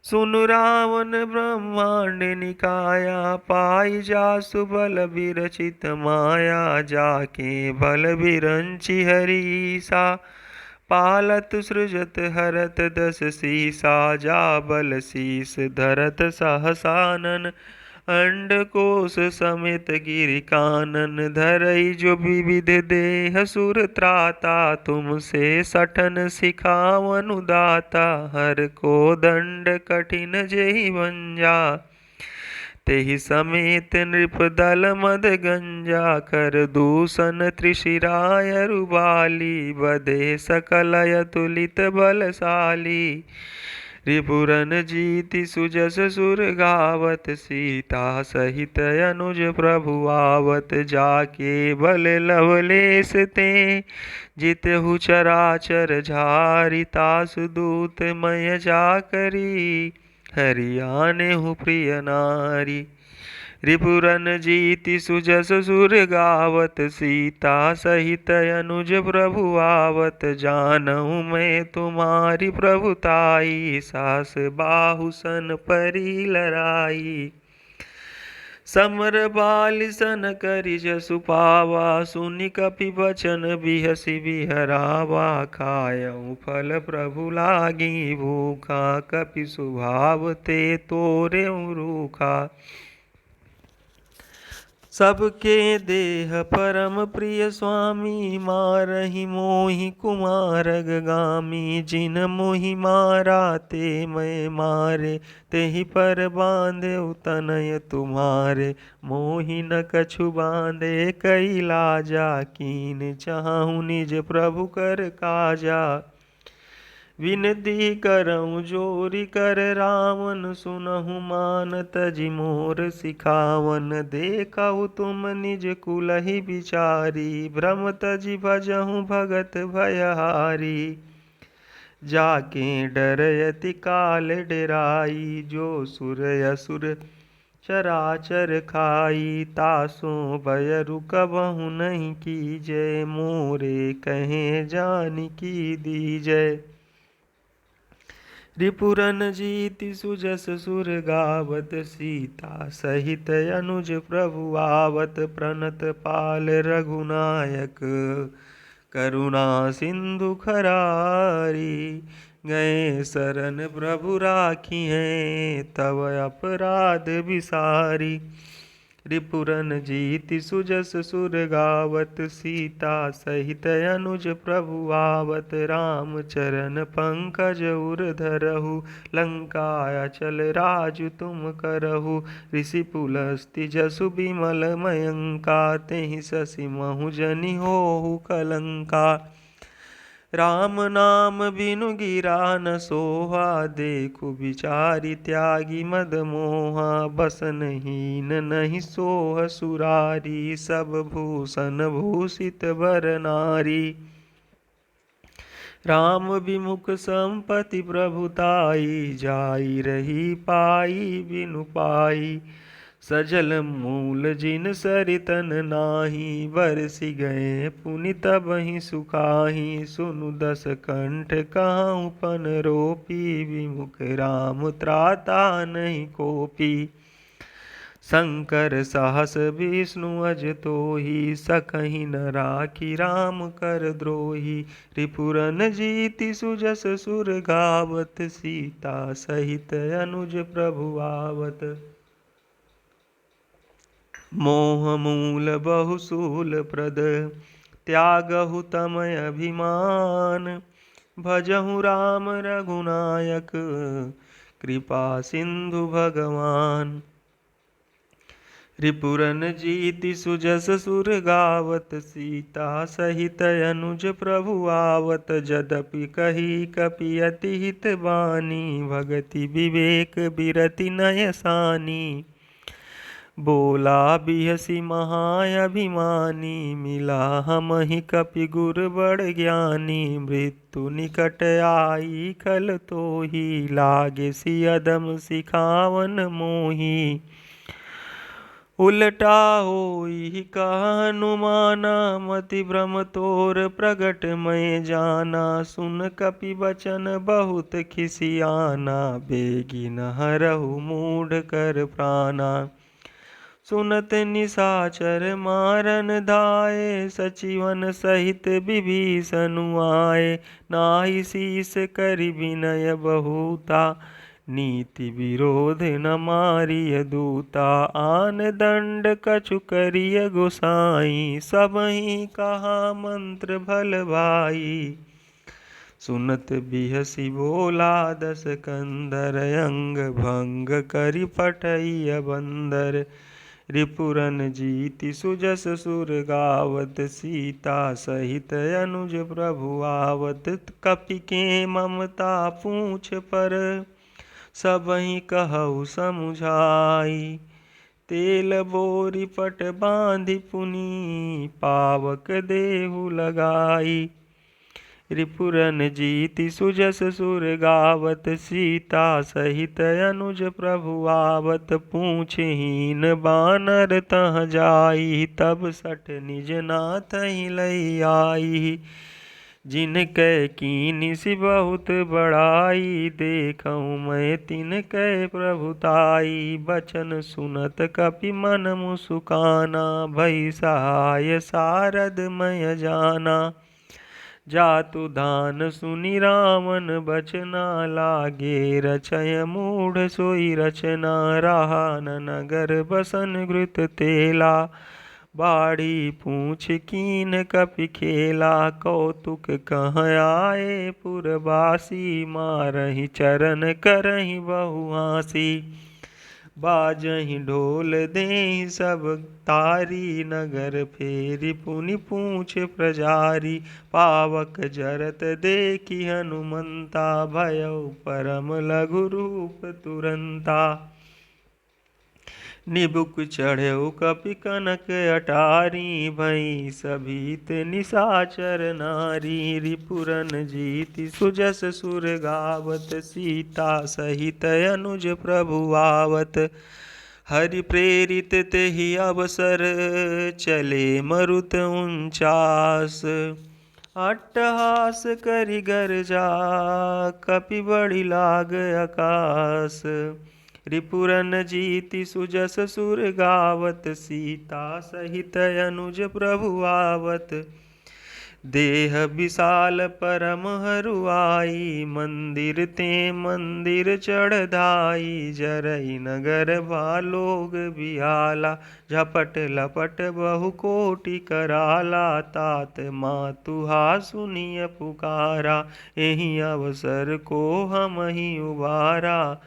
सुनु रावण ब्रह्मांड निकाया, पाई जासु बल विरचित माया। जाके बल विरंचि हरीसा, पालत सृजत हरत दस सीसा। जा बल शीस धरत सहसानन, अंडकोश समेत गिरि कानन। धरई जो विविध देह सुर त्राता, तुमसे सठन सिखावनु दाता। हर को दंड कठिन जेहि भंजा, तेहि समेत नृप दल मद गंजा। कर दूषण त्रिशिराय रुबाली, बधे सकल अतुलित बलशाली। रिपुरन जीति सुजस सुर गावत, सीता सहित अनुज प्रभु आवत। जाके बल लवलेश ते, जितहु चराचर झारि। तासु दूत मय जाकरी, हरियानेहु प्रिय नारी। रिपुरन जीति सुजस सुर गावत, सीता सहित अनुज प्रभु आवत। जानहु मैं तुम्हारी प्रभुताई, सास बाहु सन परी लड़ाई। समर बालि सन करि जसु पावा, सुनि कपि बचन बिहसि बिहरावा। खायऊ फल प्रभु लागी भूखा, कपि स्वभाव ते तोरेऊ रूखा। सबके देह परम प्रिय स्वामी, मारहि मोहि कुमारग गामी। जिन मोहि मारा ते मैं मारे, तेहि पर बांधेउ तनय तुम्हारे। मोहि न कछु बांधे कई लाजा, कीन चाहूँ निज प्रभु कर काजा। विनती करऊँ जोरि कर रावण, सुनहु मान तजि मोर सिखावन। देखहु तुम निज कुलहि बिचारी, भ्रम तजि भजहु भगत भयहारी। जाके डरयति काल डेराई, जो सुर असुर चराचर खाई। तासों भय रुकबहु नहीं कीजय, मोरे कहे जानकी दीजय। रिपुरन जीति सुजस सुर गावत, सीता सहित अनुज प्रभु आवत। प्रणत पाल रघुनायक, करुणा सिंधु खरारी। गए शरण प्रभु राखिए, तव अपराध बिसारी। रिपुरन जीति सुजस सुर गावत, सीता सहित अनुज प्रभु आवत। राम चरण पंकज उर धरहु, लंका अचल राजु तुम करहु। ऋषि पुलस्त्य जसु बिमल मयंका, तेहि शशि महु जनि होहु कलंका। राम नाम बिनु गिरा न सोहा, देखु बिचारि त्यागी मद मोहा। बसनहीन नहीं सोह सुरारी, सब भूषण भूषित बर नारी। राम विमुख संपत्ति प्रभुताई, जाई रही पाई बिनु पाई। सजल मूल जिन सरितन नाही, बरसि गए पुनि तबहि सुखाहि। सुनु दस कंठ कहूँ पन रोपी, विमुख राम त्राता नहीं कोपी। शंकर सहस विष्णु अज तोहि, सकहि न राखी राम कर द्रोही। रिपुरन जीति सुजस सुर गावत, सीता सहित अनुज प्रभु आवत। मोह मूल बहुशूल प्रद, त्यागहु तमय अभिमान। भजहु राम रघुनायक, कृपा सिंधु भगवान। रिपुरन जीति सुजस सुर गावत, सीता सहित अनुज प्रभु आवत। जदपि कही कपि अति हित बानी, भगति विवेक बिरति नय सानी। बोला बिहसी महाअभिमानी, मिला हमहि कपि गुर बड़ ज्ञानी। मृत्यु निकट आई खल तोहि, लागे सियदम सिखावन मोहि। उलटा होई कहा हनुमाना, मति भ्रम तोर प्रगट मैं जाना। सुन कपि बचन बहुत खिसियाना, बेगी न हरहु मूढ़ कर प्राणा। सुनत निशाचर मारन धाये, सचिवन सहित विभीषण आए। नाहि शीस करि विनय बहुता, नीति विरोध न मारिय दूता। आन दंड कछु करिय गोसाई, सबहि कहा मंत्र भल भाई। सुनत बिहसी बोला दस कंदर, अंग भंग करि पठइय बंदर। रिपुरन जीति सुजस सुर गावत, सीता सहित अनुज प्रभु आवत। कपि के ममता पूछ पर, सबहि कहु समुझाई। तेल बोरी पट बांधि पुनि, पावक देहु लगाई। रिपुरन जीति सुजस सुर गावत, सीता सहित अनुज प्रभु आवत। पूछहीन बानर तह जाई, तब सठ निज नाथ ही लई आई। जिनकै कीन्हि बहुत बड़ाई, देखऊँ मैं तिनकै प्रभुताई। बचन सुनत कपि मन मुसुकाना, भई सहाय सारद मय जाना। जातु धान सुनि रावण बचना, लागे रचय मूढ़ सोई रचना। रहा न नगर बसन घृत तेला, बाढ़ी पूछ कीन कपि खेला। कौतुक कह आए पुरबासी, मारहि चरण करहि बहु हासी। बाजहि ढोल देहि सब तारी, नगर फेरि पुनि पूछ प्रजारी। पावक जरत देखि हनुमंता, भयउ परम लघु रूप तुरंता। निबुक चढ़ऊ कपि कनक अटारी, भई सभीत निशाचर नारी। रिपुरन जीति सुजस सुर गावत, सीता सहित अनुज प्रभु आवत। हरि प्रेरित तेहि अवसर, चले मरुत 49। अट्टहास करि गरजा, कपि बड़ि लाग आकाश। रिपुरन जीति सुजस सुर गावत, सीता सहित अनुज प्रभु आवत। देह विशाल परम हरुआई, मंदिर ते मंदिर चढ़ धाई। जरई नगर भालोग बिहाला, झपट लपट बहु कोटि कराला। तात मातुहा सुनिय पुकारा, एहि अवसर को हमहि उबारा।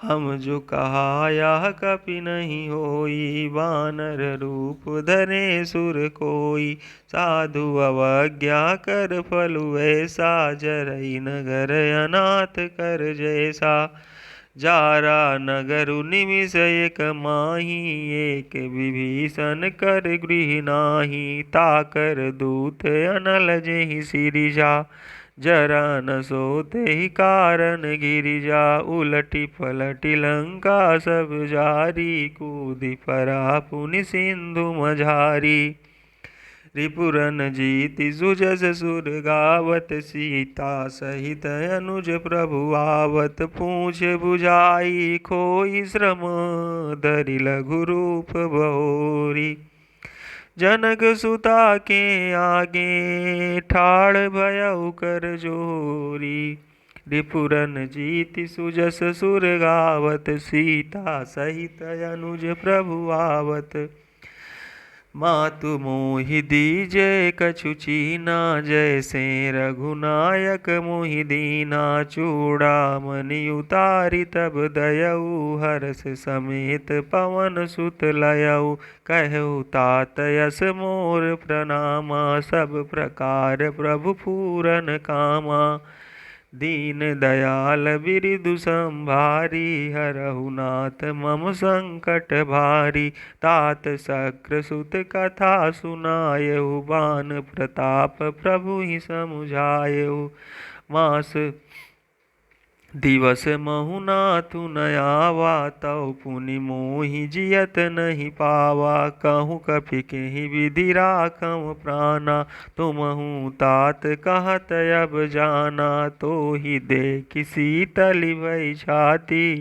हम जो कहा यह कपि नहीं होई, वानर रूप धरे सुर कोई। साधु अवज्ञा कर फलु ऐसा, जरई नगर अनाथ कर जैसा। जारा नगरु निमिष एक माही, एक विभीषण कर गृह नाही। ताकर दूत अनल जेहि सिरिजा, जरा न सो तेहि कारण गिरिजा। उलटि पलटि लंका सब जारी, कूदि परा पुनि सिंधु मझारी। रिपुरन जीति सुजस सुर गावत, सीता सहित अनुज प्रभु आवत। पूछ बुझाई खोई श्रम, धरि लघु रूप बहोरी। जनक सुता के आगे, ठाड़ भयउ कर जोरी। रिपुरन जीति सुजस सुर गावत, सीता सहित अनुज प्रभु आवत। मातु मोहि दीजे कछु चीना, जैसे रघुनायक मोहि दीना। चूड़ामणि उतारी तब दयऊ, हर्ष समेत पवन सुत लयऊ। कहु तात यस मोर प्रणामा, सब प्रकार प्रभु पूरन कामा। दीन दयाल बिरदु संभारी, हरहु नाथ मम संकट भारी। तात शक्र सुत कथा सुनायहु, बान प्रताप प्रभु ही समुझायहु। मास दिवस महु नाथु न आवा, तौ पुनि मोहि जियत नहीं पावा। कहूँ कपि केहि विधि राखहुँ प्राणा, तुमहु तात कहत अब जाना। तोहि देखि शीतलि भई छाती,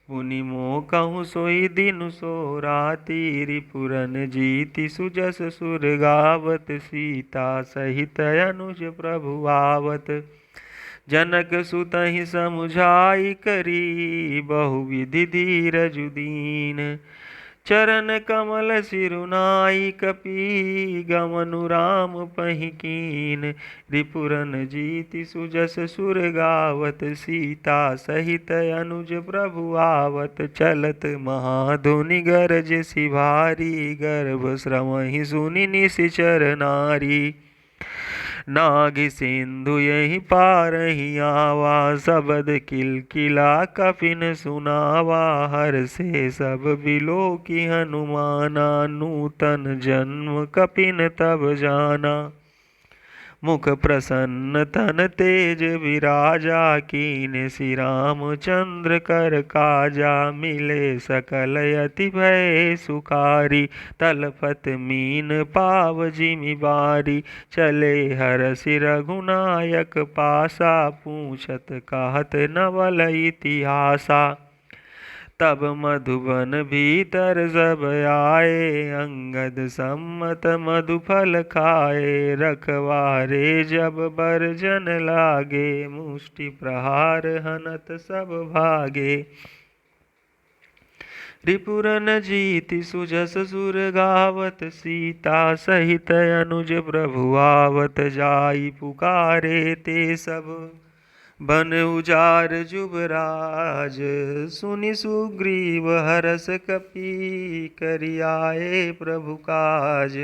पुनि मोह कहूँ सोई दिन सो राती। रिपुरन जीति सुजस सुर गावत, सीता सहित अनुज प्रभु आवत। जनक सुतहि समुझाई करी, बहुविधि धीरजु दीन। चरण कमल सिरुनाई, कपि गमनु राम पहि कीन। रिपुरन जीति सुजस सुर गावत, सीता सहित अनुज प्रभु आवत। चलत महाधुनि गरजसि भारी, गर्भ श्रवहि सुनि निशिचर नारी। नागि सिंधु यही पारहि आवा, सबद किलकिला कपिन सुनावा। हर्षे सब बिलोकि हनुमाना, नूतन जन्म कपिन तब जाना। मुख प्रसन्न तन तेज विराजा, कीन्ह श्री रामचंद्र कर काजा। मिले सकल यति भय सुखारी, तलपत मीन पाव जिमि बारी। चले हरषि रघुनायक पासा, पूछत कहत नवल इतिहासा। तब मधुबन भीतर सब आए, अंगद सम्मत मधुफल खाए। रखवारे जब बरजन लागे, मुष्टि प्रहार हनत सब भागे। रिपुरन जीति सुजस सुर गावत, सीता सहित अनुज प्रभु आवत। जाई पुकारे ते सब बन उजार जुबराज, सुनि सुग्रीव हरस कपि करि आए प्रभु काज।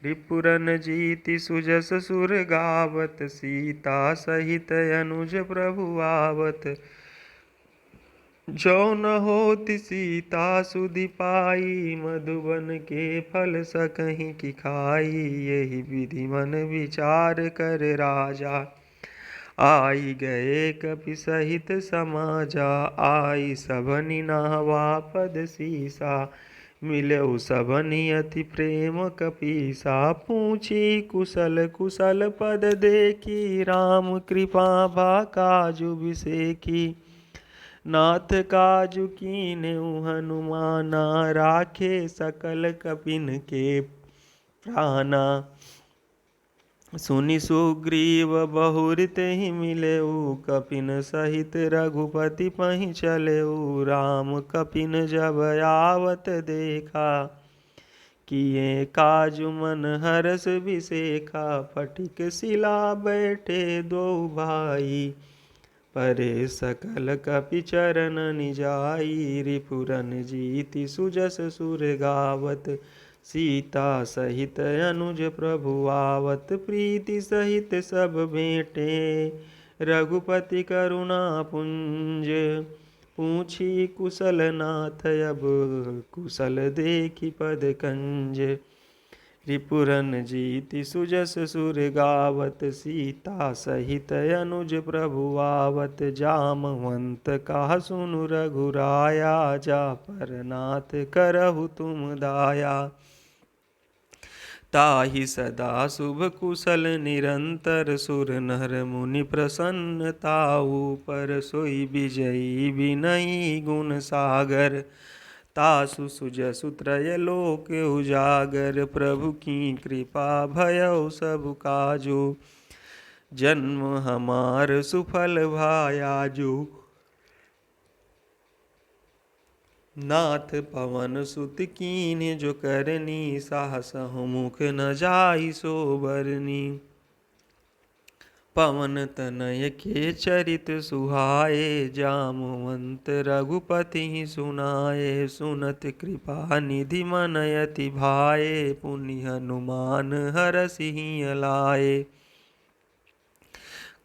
रिपुरन जीति सुजस सुर गावत, सीता सहित अनुज प्रभु आवत। जो न होति सीता सुधि पाई, मधुबन के फल सकहि की खाई। यही विधि मन विचार कर राजा, आई गए कपि सहित समाजा। आई सबनि नावा पद सीसा, मिलऊ सबनि अति प्रेम कपीसा। पूछी कुशल कुशल पद देखी, राम कृपा भा काजु बिसेखी। नाथ काजु कीन्हु हनुमाना, राखे सकल कपिन के प्राणा। सुनि सुग्रीव बहुरि तेहि मिलेऊ, कपिन सहित रघुपति पहि चलेऊ। राम कपिन जब आवत देखा, किए काजु मन हरष बिसेखा। फटिक शिला बैठे दो भाई, परे सकल कपि चरण निजाई। रिपुरन जीति सुजस सुर गावत, सीता सहित अनुज प्रभु आवत। प्रीति सहित सब भेंटे, रघुपति करुणा पुंज। पूछी कुशल नाथ अब, कुशल देखि पद कंज। रिपुरन जीति सुजस सुर गावत, सीता सहित अनुज प्रभु आवत। जामवंत कहा सुनु रघुराया, जा पर नाथ करहु तुम दाया। ताहि सदा शुभ कुशल निरंतर, सुर नर मुनि प्रसन्न ताऊ पर। सोई विजयी विनयी गुण सागर, तासु सुजसु त्रय लोक उजागर। प्रभु की कृपा भयउ सब काजू, जन्म हमार सुफल भायाजू। नाथ पवन सुत कीन्ह जो करनी, साहसहु मुख न जाहि सो बरनी। पवन तनय के चरित सुहाए, जामवंत रघुपति सुनाए। सुनत कृपा निधि मन अति भाए, पुनि हनुमान हरषि लाए।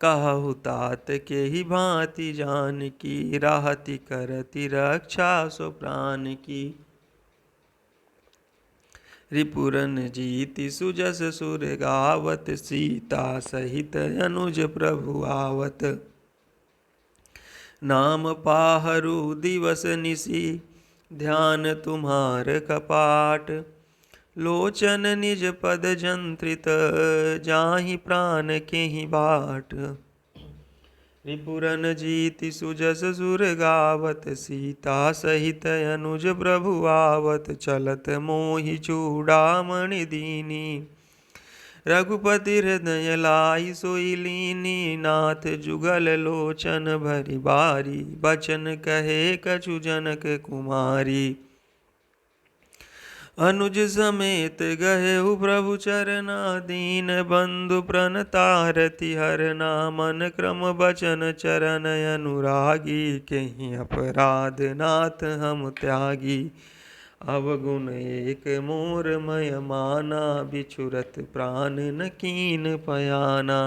कहु तात के ही भांति जानकी, राहति करति रक्षा सो प्राण की। रिपुरन जीति सुजस सुर गावत, सीता सहित अनुज प्रभु आवत। नाम पाहरु दिवस निशि, ध्यान तुम्हार कपाट। लोचन निज पद जंत्रित, जाहि प्राण केहि बाट। रिपुरन जीति सुजस सुर गावत, सीता सहित अनुज प्रभु आवत। चलत मोहि चूड़ामणि दीनी, रघुपति हृदय लाई सोई लीनी। नाथ जुगल लोचन भरि बारी, बचन कहे कछु जनक कुमारी। अनुज समेत गएहु प्रभु चरना, दीन बंधु प्रणतारति हरना। मन क्रम बचन चरण अनुरागी, केहि अपराध नाथ हम त्यागी। अवगुण एक मोर मय माना, बिछुरत प्राण न कीन पयाना।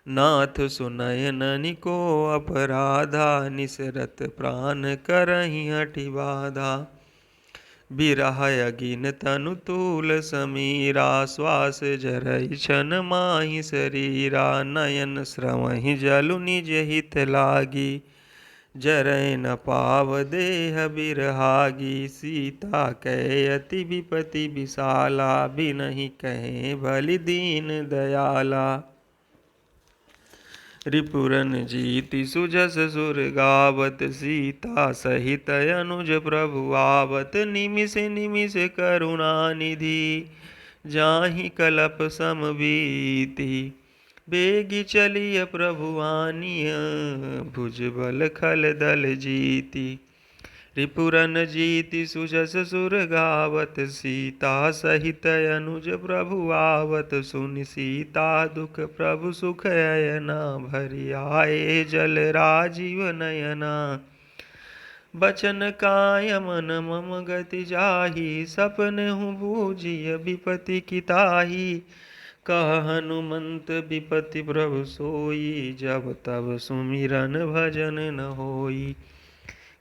नाथ सुनय ननिको अपराधा, निसरत प्राण करहि हठि बाधा। बिरह अगिन तनु तूल समीरा, श्वास जरई छन माहि शरीरा। नयन स्रवहि जलु निज हित लागी, जरै न पाव देह बिरहागी। सीता कै अति विपति विशाला, बिनहि कहें भलि दीन दयाला। रिपुरन जीति सुजस सुर गावत, सीता सहित अनुज प्रभु आवत। निमिष निमिष करुणा निधि, जाहि कलप सम बीति। बेगी चलिय प्रभु आनिय, भुजबल खल दल जीति। रिपुरन जीति सुजस सुर गावत, सीता सहित अनुज प्रभु आवत। सुनि सीता दुख प्रभु सुख अयना, भरि आए जल राजीव नयना। बचन काय मन मम गति जाहि, सपनहु बूझिय विपति किताहि। कह हनुमंत विपति प्रभु सोई, जब तब सुमिरन भजन न होई।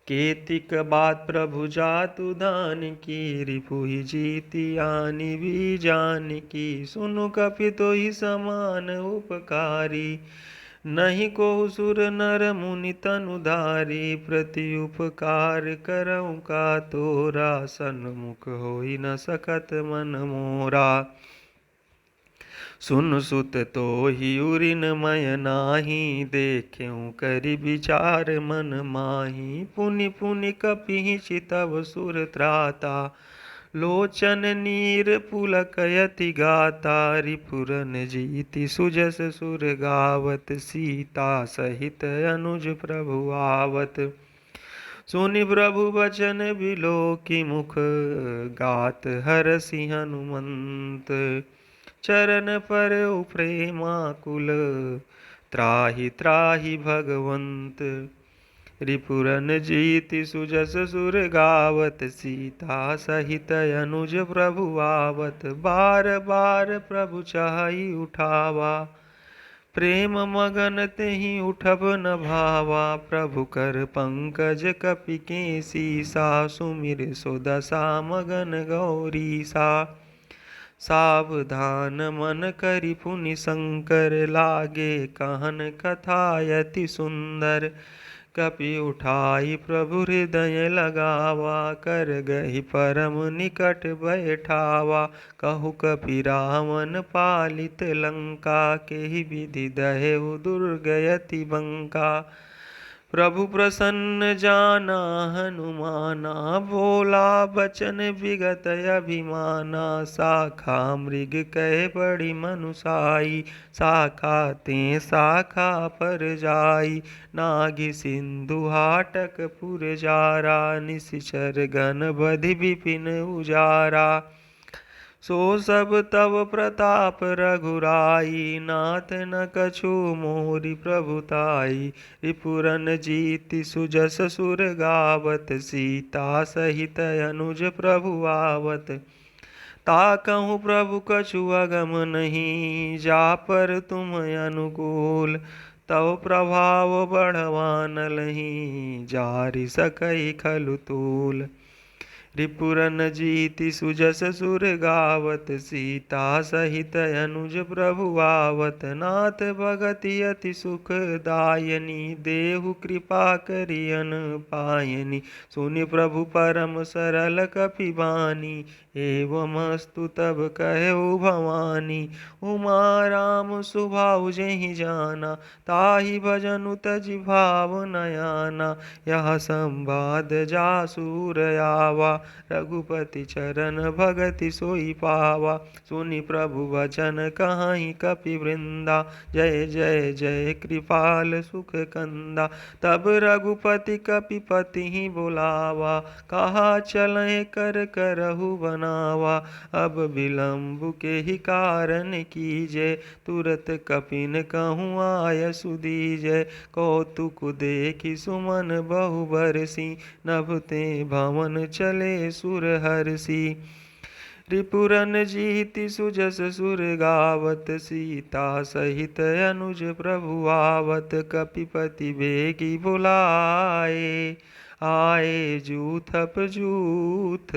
केतिक बात प्रभु जातु दान की, रिपुहि जीति आनि भी जानकी। सुनु कपि तोहि समान उपकारी, नहीं को सुर नर मुनि तनुधारी। प्रति उपकार करऊँ का तोरा, सन्मुख होई न सकत मन मोरा। सुन सुत तोहि उरिन मय नाही, देखें करि विचार मन माही। पुनि पुनि कपिहि चितव सुर त्राता, लोचन नीर पुलक यति गाता। रिपुरन जीति सुजस सुर गावत, सीता सहित अनुज प्रभु आवत। सुनि प्रभु बचन बिलोकी मुख, गात हरषि हनुमंत। चरण परउ प्रेमाकुल, त्राहि त्राहि भगवंत। रिपुरन जीति सुजस सुर गावत, सीता सहित अनुज प्रभु आवत। बार बार प्रभु चाहि उठावा, प्रेम मगन तेहि उठब न भावा। प्रभु कर पंकज कपि केसीसा, सुमिर सो दशा मगन गौरीसा। सावधान मन करि पुनि शंकर, लागे कहन कथा अति सुंदर। कपि उठाई प्रभु हृदय लगावा, कर गहि परम निकट बैठावा। कहु कपि रावण पालित लंका, केहि विधि दहेउ दुर्ग अति बंका। प्रभु प्रसन्न जाना हनुमाना, बोला बचन विगत अभिमाना। शाखा मृग कह बड़ी मनुषाई, शाखा ते शाखा पर जाई। नागि सिंधु हाटक पुर जारा, निशिचर गण बधि विपिन उजारा। सो सब तव प्रताप रघुराई, नाथ न कछु मोरि प्रभुताई। रिपुरन जीति सुजस सुर गावत, सीता सहित अनुज प्रभु आवत। ताकहु प्रभु कछु अगम नहीं, जा पर तुम अनुकूल। तव प्रभाव बढ़वा नहीं, जारि सकई खलु तूल। रिपुरन जीति सुजस सुर गावत, सीता सहित अनुज प्रभु आवत। नाथ भगति अति सुख दायनी, देहु कृपा करियन पायनी। सुनि प्रभु परम सरल कपिबानी, एवमस्तु तब कहु भवानी। उमा राम सुभाउ जेहि जाना, ताहि भजनु तजि भाव न आना। यह संवाद जासु र आवा, रघुपति चरण भगति सोई पावा। सुनि प्रभु वचन कहाहि कपि वृंदा, जय जय जय कृपाल सुख कंदा। तब रघुपति कपिपति ही बुलावा, कहा चलें कर करहु बनावा। अब विलंब के ही कारण कीजे, तुरत कपिन कहूँ आय सुदीजे। कौतुक देखि सुमन बहु बरसी, नभ ते भवन चले सुर हरसी। रिपुरन जीति सुजस सुर गावत, सीता सहित अनुज प्रभु आवत। कपिपति बेगी बुलाए, आए जूथप जूथ।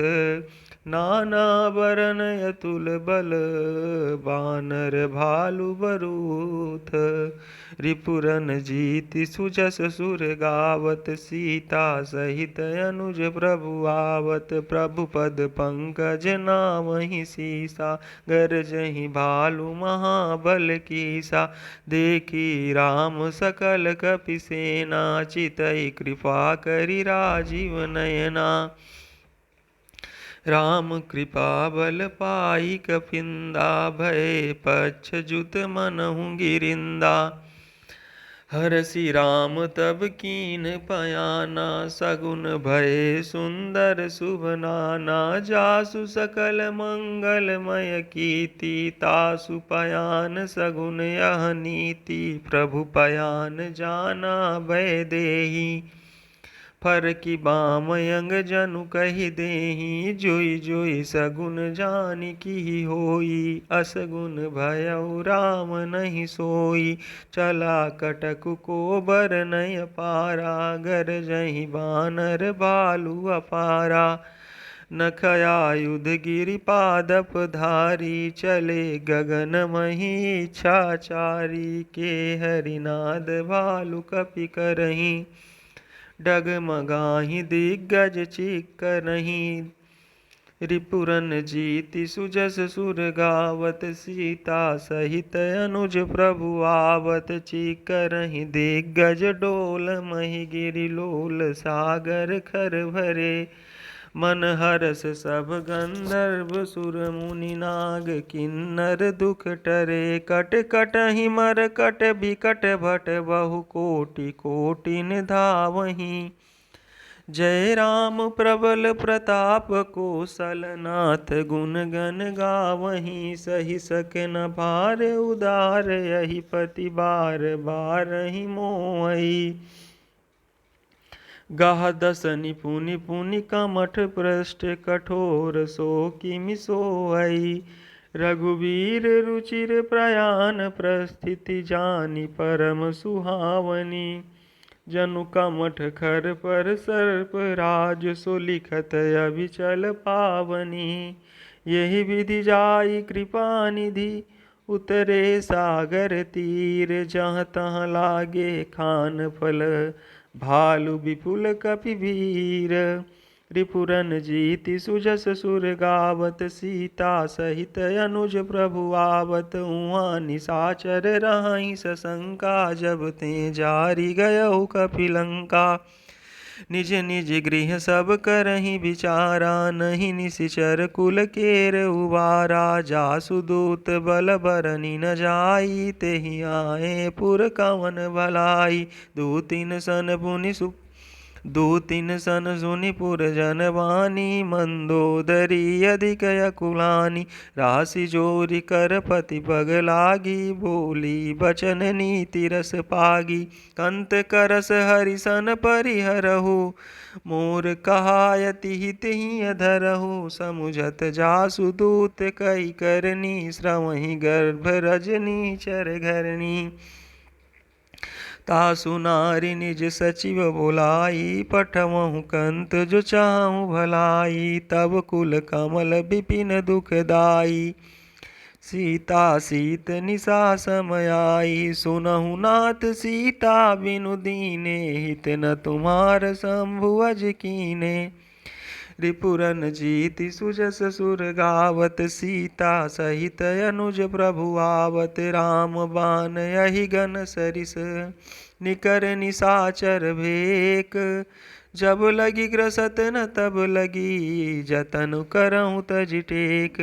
नाना बरन अतुल बल, बानर भालु बरूथ। रिपुरन जीति सुजस सुर गावत, सीता सहित अनुज प्रभु आवत। प्रभु पद पंकज नामहि सीसा, गरजहि भालु महाबल कीसा। देखी राम सकल कपि सेना, चितई कृपा करि राजीव नयना। राम कृपा बल पाई कपिंदा, भय पच्छ जुत मनहु गिरिंदा। हरसि राम तब कीन पयाना, सगुन भय सुंदर शुभ नाना। जासु सकल मंगलमय कीर्ति, तासु पयान सगुन यह नीति। प्रभु पयान जाना भय देहि, फर की बाम यंग जनु कहि देहि। जोई जोई सगुन जानिकी होई, असगुन भयउ राम नहीं सोई। चला कटकु को बर नय पारा, गरजहि बानर भालु अपारा। नखयायुध गिरिपादप धारी, चले गगन मही इच्छाचारी। के हरिनाद भालु कपि करहीं, डगमगाहि दिग्गज चिक्करहि। रिपुरन जीति सुजस सुर गावत, सीता सहित अनुज प्रभु आवत। चिक्करहि दिग्गज डोल महि, गिरि लोल सागर खर भरे। मन हरस सब गंधर्व सुर मुनि नाग, किन्नर दुख टरे। कट कटहि मर कट बिकट भट, बहु कोटि कोटिन धावहीं। जय राम प्रबल प्रताप कौशलनाथ, गुण गण गावहीं। सहि सके न भार उदार, यही पति बार बारहि मोहि। गाह दसनि पुनि पुनि कमठ पृष्ठ, कठोर सो किमि सोई। रघुवीर रुचिर प्रयाण, प्रस्थिति जानि परम सुहावनी। जनु कमठ खर पर सर्प राज, सो लिखत अभिचल पावनी। यही विधि जाई कृपा निधि, उतरे सागर तीर। जहाँ तहाँ लागे खान फल, भालु विपुल कपि वीर। रिपुरन जीति सुजस सुर गावत सीता सहित अनुज प्रभु आवत। उहाँ निशाचर रहीं सशंका जब ते जारी गयहु कपिलंका। निज निज गृह सब करहि विचारा नहीं निशिचर कुल केर उबारा। जासु दूत बल बरनि न जाई तेहि आए पुर कवन भलाई। दूतिन सन सुनि पुर जनवानी मंदोदरी अधिक अकुलानी। राशि जोरी कर पति पग लागी बोली बचन नीति रस पागी। कंत करस हरिसन परिहरहु मोर कहायति हित ही धरहु। समुझत जासु दूत कई करनी श्रवहि गर्भ रजनी चर घरनी। तासु नारी निज सचिव बुलाई पठवहु कंत जो चाहूँ भलाई। तब कुल कमल विपिन दुखदाई सीता सीत निशा समयाई। सुनहु नाथ सीता बिनु दीने हित न तुम्हार शंभु अज कीने। रिपुरन जीति सुजस सुर गावत सीता सहित अनुज प्रभु आवत। राम बान यही गन सरिस निकर निशाचर भेक। जब लगी ग्रसत न तब लगी जतन करहु तज टेक।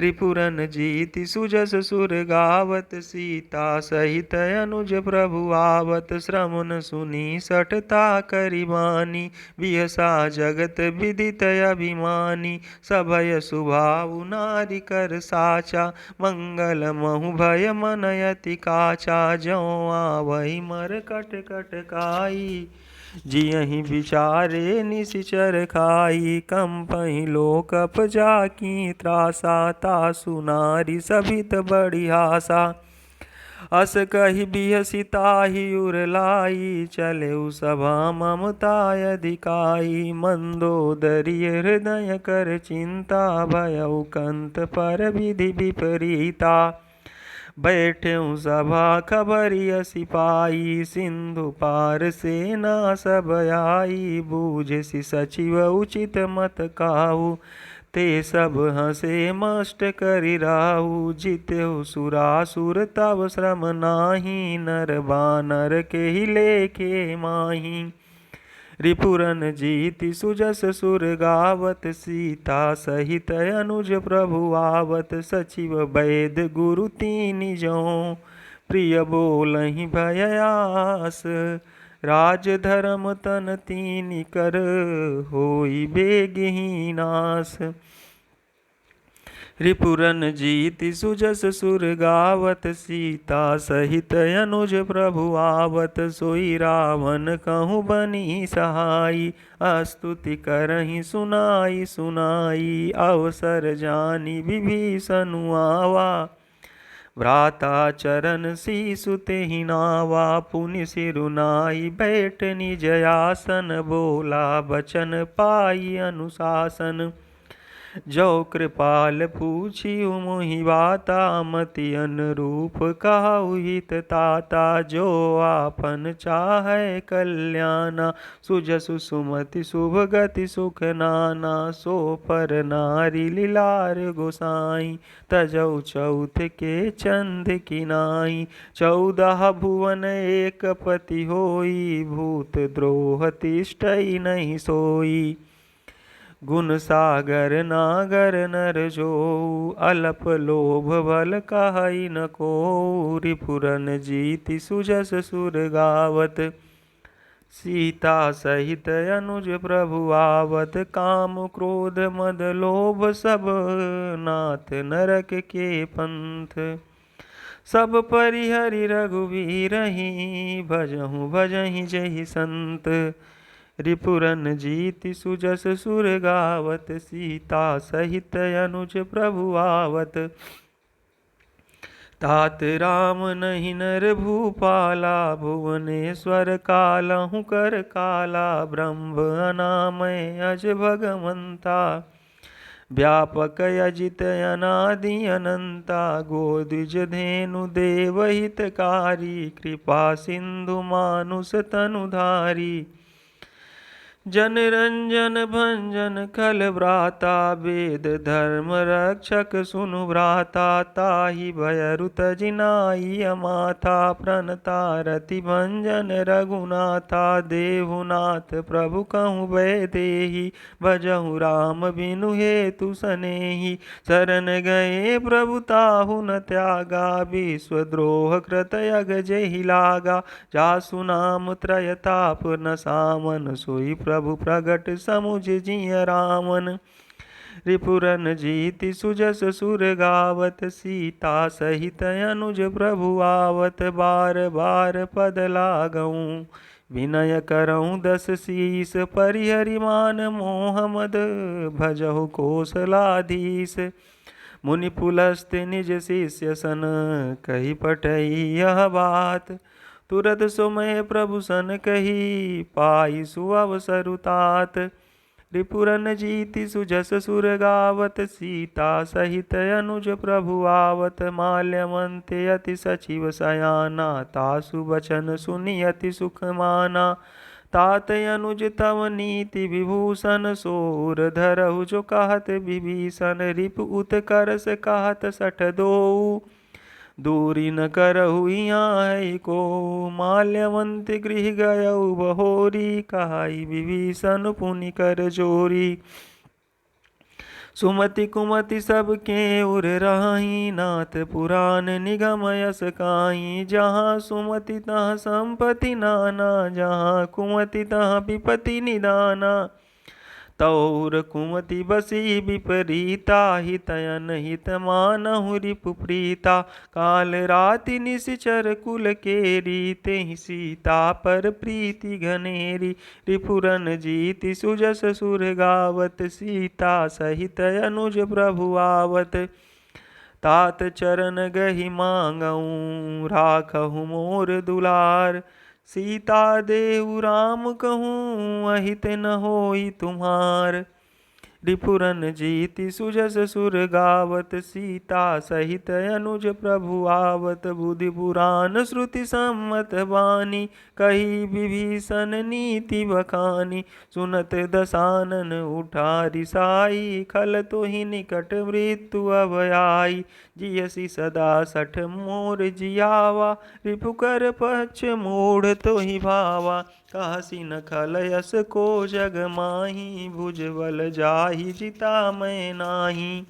रिपुरन जीति सुजस सुर गावत सीता सहित अनुज प्रभु आवत। श्रवण सुनी सठता करिबानी बिहसा जगत विदित अभिमानी। सभय सुभावु नारी कर साचा मंगल महु भय मनयति काचा। जौ आवहि मर कट कट काई जियहि विचारे निशिचर खाई। कंपहि लोकप जाकी त्रासा तासु नारी सभित बड़ी आशा। अस कहि बिहसि ताहि उर लाई चलेउ सभा ममता अधिकाई। मंदोदरी हृदय कर चिंता भयउ कंत पर विधि विपरीता। बैठेऊ सभा खबरिय सिपाही सिंधु पार सेना सब आई। बूझसि सचिव उचित मत काहू ते सब हंसे मष्ट करि राहु। जितेहु सुरासुर तब श्रम नाही नर बानर केहि लेखे माही। रिपुरन जीति सुजस सुर गावत सीता सहित अनुज प्रभु आवत। सचिव वैद गुरु तीनि जौं प्रिय बोलहि भययास। राज धर्म तन तीनि कर होई बेगहि नास। रिपुरन जीति सुजस सुर गावत सीता सहित अनुज प्रभु आवत। सोई रावण कहूँ बनी सहाई स्तुति करहि सुनाई सुनाई। अवसर जानी विभीषणु आवा भ्राता चरण शीसु तेहि नावा। पुनि सिरुनाई बैठ निज आसन बोला बचन पाई अनुशासन। जो कृपाल पूछियु मोहि बाता मति अनुरूप कहु हित ताता। जो आपन चाहै कल्याणा सुजसु सुमति शुभ गति सुख नाना। सो पर नारी लीलार गोसाई तजौ चौथ के चंद किनाई। 14 भुवन एक पति होई भूत द्रोह तिष्ठइ नहीं सोई। गुण सागर नागर नर जोऊ अलप लोभ बल कहई न कोऊ। रिपुरन जीति सुजस सुर गावत सीता सहित अनुज प्रभु आवत। काम क्रोध मद लोभ सब नाथ नरक के पंथ। सब परिहरि रघुवीरहि भजहु भजहि जहि संत। रिपुरन जीति सुजस सुर गावत सीता सहित अनुज प्रभु आवत। तात राम नहीं नर भूपाला भुवनेश्वर कालहु कर काला। ब्रह्म अनामय अज भगवंता व्यापक अजित अनादि अनंता। गोदिज धेनु देव हितकारी कृपा सिंधु मानुष तनुधारी। जन रंजन भंजन खल भ्राता, वेद धर्म रक्षक सुनु भ्राता। ताहि भयरु तजिनाई अमाथा, प्रणता रति भंजन रघुनाथा। देहुनाथ प्रभु कहूँ भय देहि, भजहु राम बिनु हेतु सनेहि। शरण गए प्रभु ताहु न त्यागा, विश्वद्रोह कृत यग जेहि लागा। जासु नाम त्रय ताप न सामन, सोई प्रभु प्रगट समुझ जिय रामन। रिपुरन जीति सुजस सुर गावत, सीता सहित अनुज प्रभु आवत। बार बार पद लागऊं, विनय करऊं दस शीस। परिहरि मान मोह मद, भजहु कौशलाधीश। मुनि पुलस्त निज शिष्य सन, कही पठई यह बात। तुरत सुमय प्रभु सन कही, पाई सुअवसरु तात। रिपुरन जीति सुजस सुर गावत, सीता सहित अनुज प्रभु आवत। माल्यवंते अति सचिव सयाना, तासु बचन सुनि अति सुख माना। तात अनुज तव नीति विभूषण, सोर धरहु जो कहत विभीषण। रिपु उत्कर्ष कहत सठ दोऊ, दूरी न करहु यहाँ है को। माल्यवंत गृह गयऊ बहोरी, कहाई विभीषण पुनि कर जोरी। सुमति कुमति सबके उर राही, नाथ पुराण निगम यस काई। जहाँ सुमति तहाँ संपत्ति नाना, जहाँ कुमति तहाँ विपत्ति निदाना। तौर कुमति बसी विपरीता, हितयन हित मानहु रिपु प्रीता। काल राति निशिचर कुल केरी, तेहि सीता पर प्रीति घनेरी। रिपुरन जीति सुजस सुर गावत, सीता सहित अनुज प्रभु आवत। तात चरण गहि मांगऊं, राखहु मोर दुलार। सीता देहु राम कहूँ, अहित न होई तुम्हार। रिपुरन जीति सुजस सुर गावत, सीता सहित अनुज प्रभु आवत। बुद्धि पुराण श्रुति सम्मत बानी, कही विभीषण नीति बखानी। सुनत दसानन उठा रिसाई, खल तोहि निकट मृत्यु अब आई। जियसि सदा सठ मोर जियावा, रिपुकर पक्ष मोड़ तोहि भावा। कहसी न खल यस को जग माही, भुजबल जाहि जिता मैं नाही।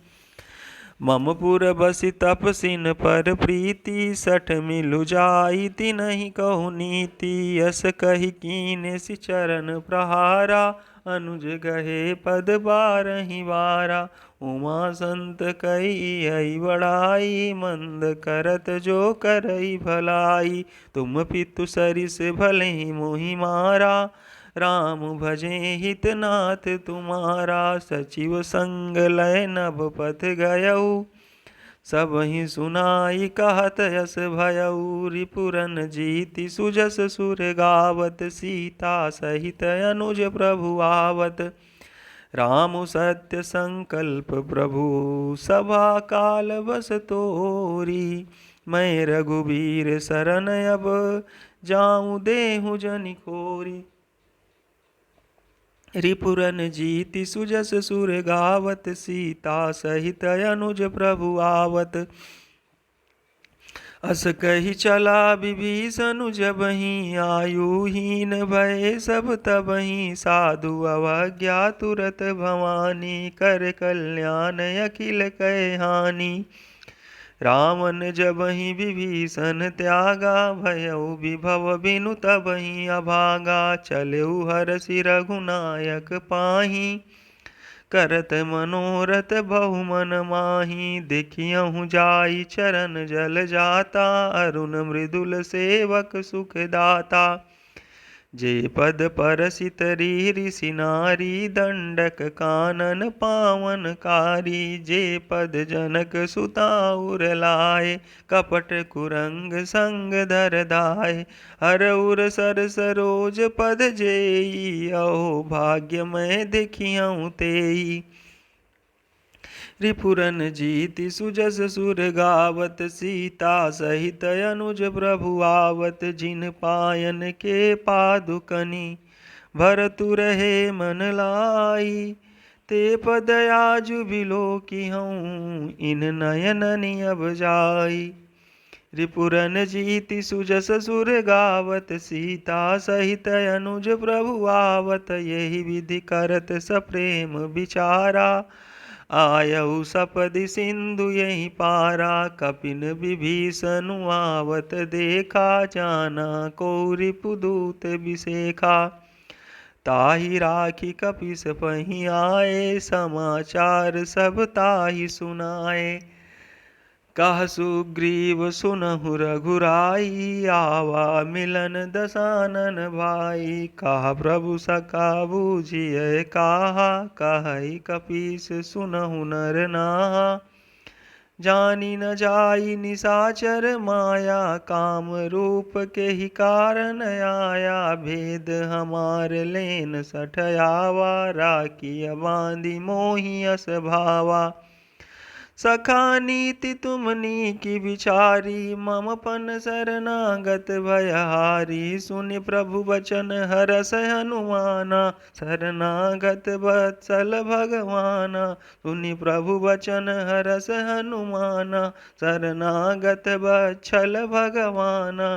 मम पुर बसि तपसिन पर प्रीति, सठ मिलु जाई तिनहि कहु नीति। यस कहि कीन्हे सि चरण प्रहारा, अनुज गहे पद बारहि बारा। उमा संत कई बड़ाई, मंद करत जो करई भलाई। तुम पितु सरिस भले मोहि मारा, राम भजे हितनाथ तुम्हारा। सचिव संग लय नभ पथ गयऊ, सबहि सुनाई कहत यस भयऊ। रिपुरन जीति सुजस सुर गावत, सीता सहित अनुज प्रभु आवत। राम सत्य संकल्प प्रभु, सभा काल बस तोरी। मैं रघुबीर शरण अब, जाऊं देहु जनि खोरी। रिपुरन जीति सुजस सुर गावत, सीता सहित अनुज प्रभु आवत। अस कही चला विभीषण जबहि, आयुहीन भय सब तबहि। साधु अवज्ञा तुरत भवानी, कर कल्याण अखिल कै हानि। रावण जबहि विभीषण त्यागा, भयउ विभव बिनु तबहि अभागा। चलऊ हरषि रघुनायक पाहि, करत मनोरथ बहु मन माही। देखियहु जाई चरण जल जाता, अरुण मृदुल सेवक सुख दाता। जे पद परसित ऋषि नारी, दंडक कानन पावन कारी। जे पद जनक सुता उर लाए, कपट कुरंग संग धर धाय। हर उर सर सरोज पद जेई, अहो भाग्य मैं देखियहु तेई। रिपुरन जीति सुजस सुर गावत, सीता सहित अनुज प्रभु आवत। जिन पायन के पादुकनि, भरतु रहे मन लाई। ते पद आजु बिलो की हूँ इन नयननि अब जाई। रिपुरन जीति सुजस सुर गावत सीता सहित अनुज प्रभु आवत। यही विधि करत सप्रेम विचारा आयऊ सपदि सिंधु यही पारा। कपिन विभीषण आवत देखा जाना को रिपुदूत विसेखा। ताहि राखी कपिस पही आए समाचार सब ताहि सुनाए। कह सुग्रीव सुनहु रघुराई आवा मिलन दसानन भाई। कहा प्रभु सका बूझिए काहा कहई कपीस सुनहु नर नाहा। जानी न जाई निसाचर माया काम रूप के ही कारण आया। भेद हमार लेन सठयावा राखिय बांधी मोहि अस भावा। सखा नीति तुमनी की विचारी मम पन शरणागत भयहारी। सुनि प्रभु वचन हरस हनुमाना शरणागत वत्सल भगवाना। सुनि प्रभु वचन हरस हनुमाना शरणागत वत्सल भगवाना।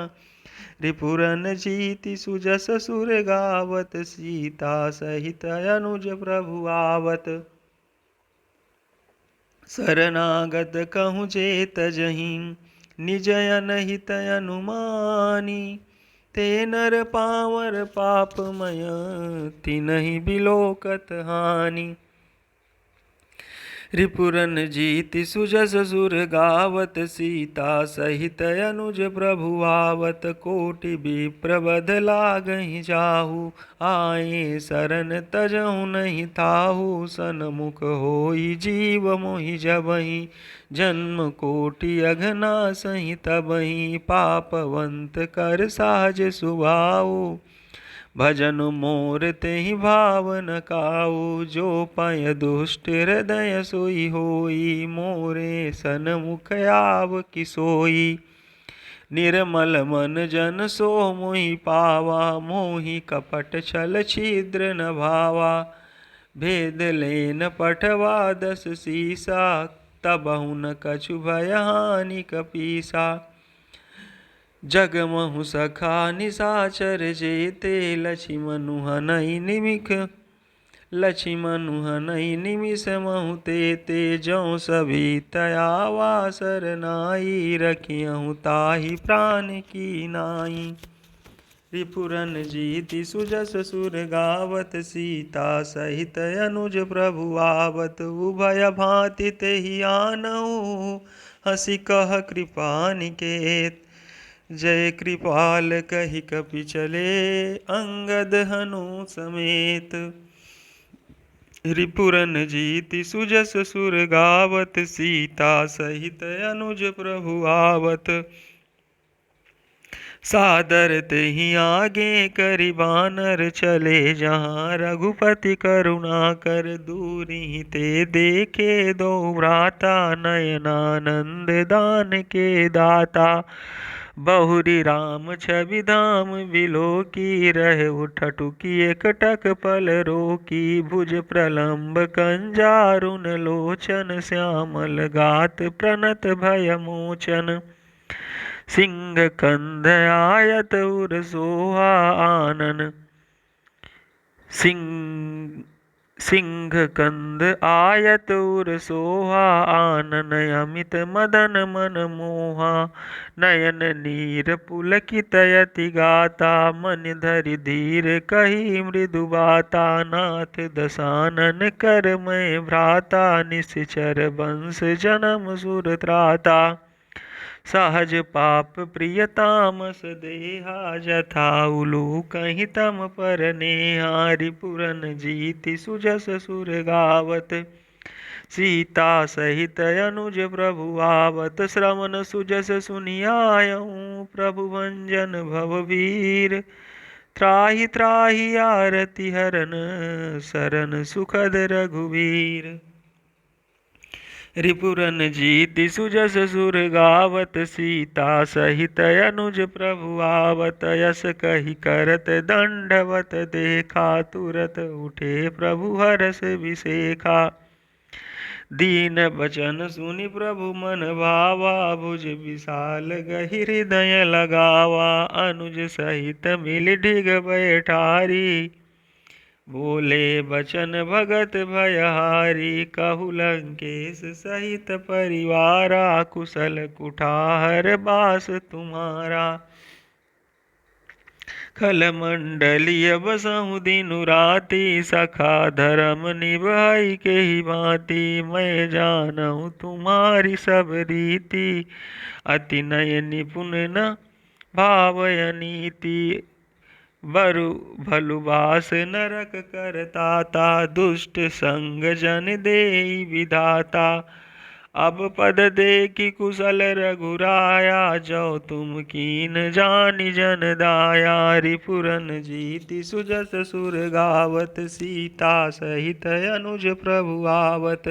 रिपुरन जीति सुजस सुर गावत सीता सहित अनुज प्रभु आवत। शरणागत कहूँ जेत जहीं निज अनहित अनुमानी। ते नर पावर पापमय तिन्हि बिलोकत हानि। रिपुरन जीति सुजस सुर गावत सीता सहित अनुज प्रभु आवत। कोटि विप्रबध लागहि जाहु आए शरण तजहु नहीं ताहु। सनमुख होई जीव मोहि जबहि जन्म कोटि अघनासहि तबहि। पापवंत कर साज सुभाऊ भजन मोर तेहि भाव न काऊ। जो पय दुष्ट हृदय सोई होई मोरे सनमुख आव कि सोई। निर्मल मन जन सो मोहि पावा मोहि कपट छल छिद्र न भावा। भेद लेन पठवा दस सीसा तबहु न कछु भय हानि कपीसा। जगमहु सखा निसाचर जेते लक्ष्मणु हनहि निमिख। लक्ष्मणु हनहि निमिष महु तेते जौं सभी तया वासर नाई। रखियहु ताहि प्राण की नाई। रिपुरन जीति सुजस सुर गावत सीता सहित अनुज प्रभु आवत। उभय भांति तेहि आनहु हंसी कह कृपा निकेत। जय कृपाल कहि कपि चले अंगद हनु समेत। रिपुरन जीति सुजस सुर गावत सीता सहित अनुज प्रभु आवत। सादर तेहि आगे करि बानर चले जहाँ रघुपति करुणा कर दूरी। ते देखे दो भ्राता नयनानंद दान के दाता। बहुरी राम छवि धाम बिलो की रहे उठटुकी एकटक पल रोकी। भुज प्रलंब कंजारुन लोचन श्यामल गात प्रणत भय मोचन। सिंह कंध आयत उर सोहा आनन सिंह कंद आयत उर सोहा आनन। अमित मदन मन मोहा नयन नीर पुलकित यति गाता। मन धरि धीर कही मृदु बाता नाथ दसानन कर मैं भ्राता। निश्चर वंश जन्म सुर त्राता सहज पाप प्रिय तामस देहा। जथा उलूकहि तम पर नेहा। रिपुरन जीति सुजस सुर गावत सीता सहित अनुज प्रभु आवत। श्रवण सुजस सुनियायऊँ प्रभु भंजन भववीर। त्राहि त्राहि आरति हरन शरण सुखद रघुवीर। रिपुरन जीति सुजस सुर गावत सीता सहित अनुज प्रभु आवत यस कहि करत दंडवत देखा तुरत उठे प्रभु हरस विसेखा दीन बचन सुनि प्रभु मन भावा भुज विशाल गहि हृदय लगावा अनुज सहित मिल ढिग बैठारी बोले बचन भगत भयहारी कहु लंकेश सहित परिवारा कुशल कुठार बास तुम्हारा खल मंडलिय बसहु दिनु राति सखा धर्म निभाई के ही भांति मैं जानहु तुम्हारी सब रीति अति नय निपुण न भावय नीति बरु भलुबास नरक करताता दुष्ट संग जन देई विधाता अब पद देखी कुशल रघुराया जो तुम कीन जानि जन दाया रिपुरन जीति सुजस सुर गावत सीता सहित अनुज प्रभु आवत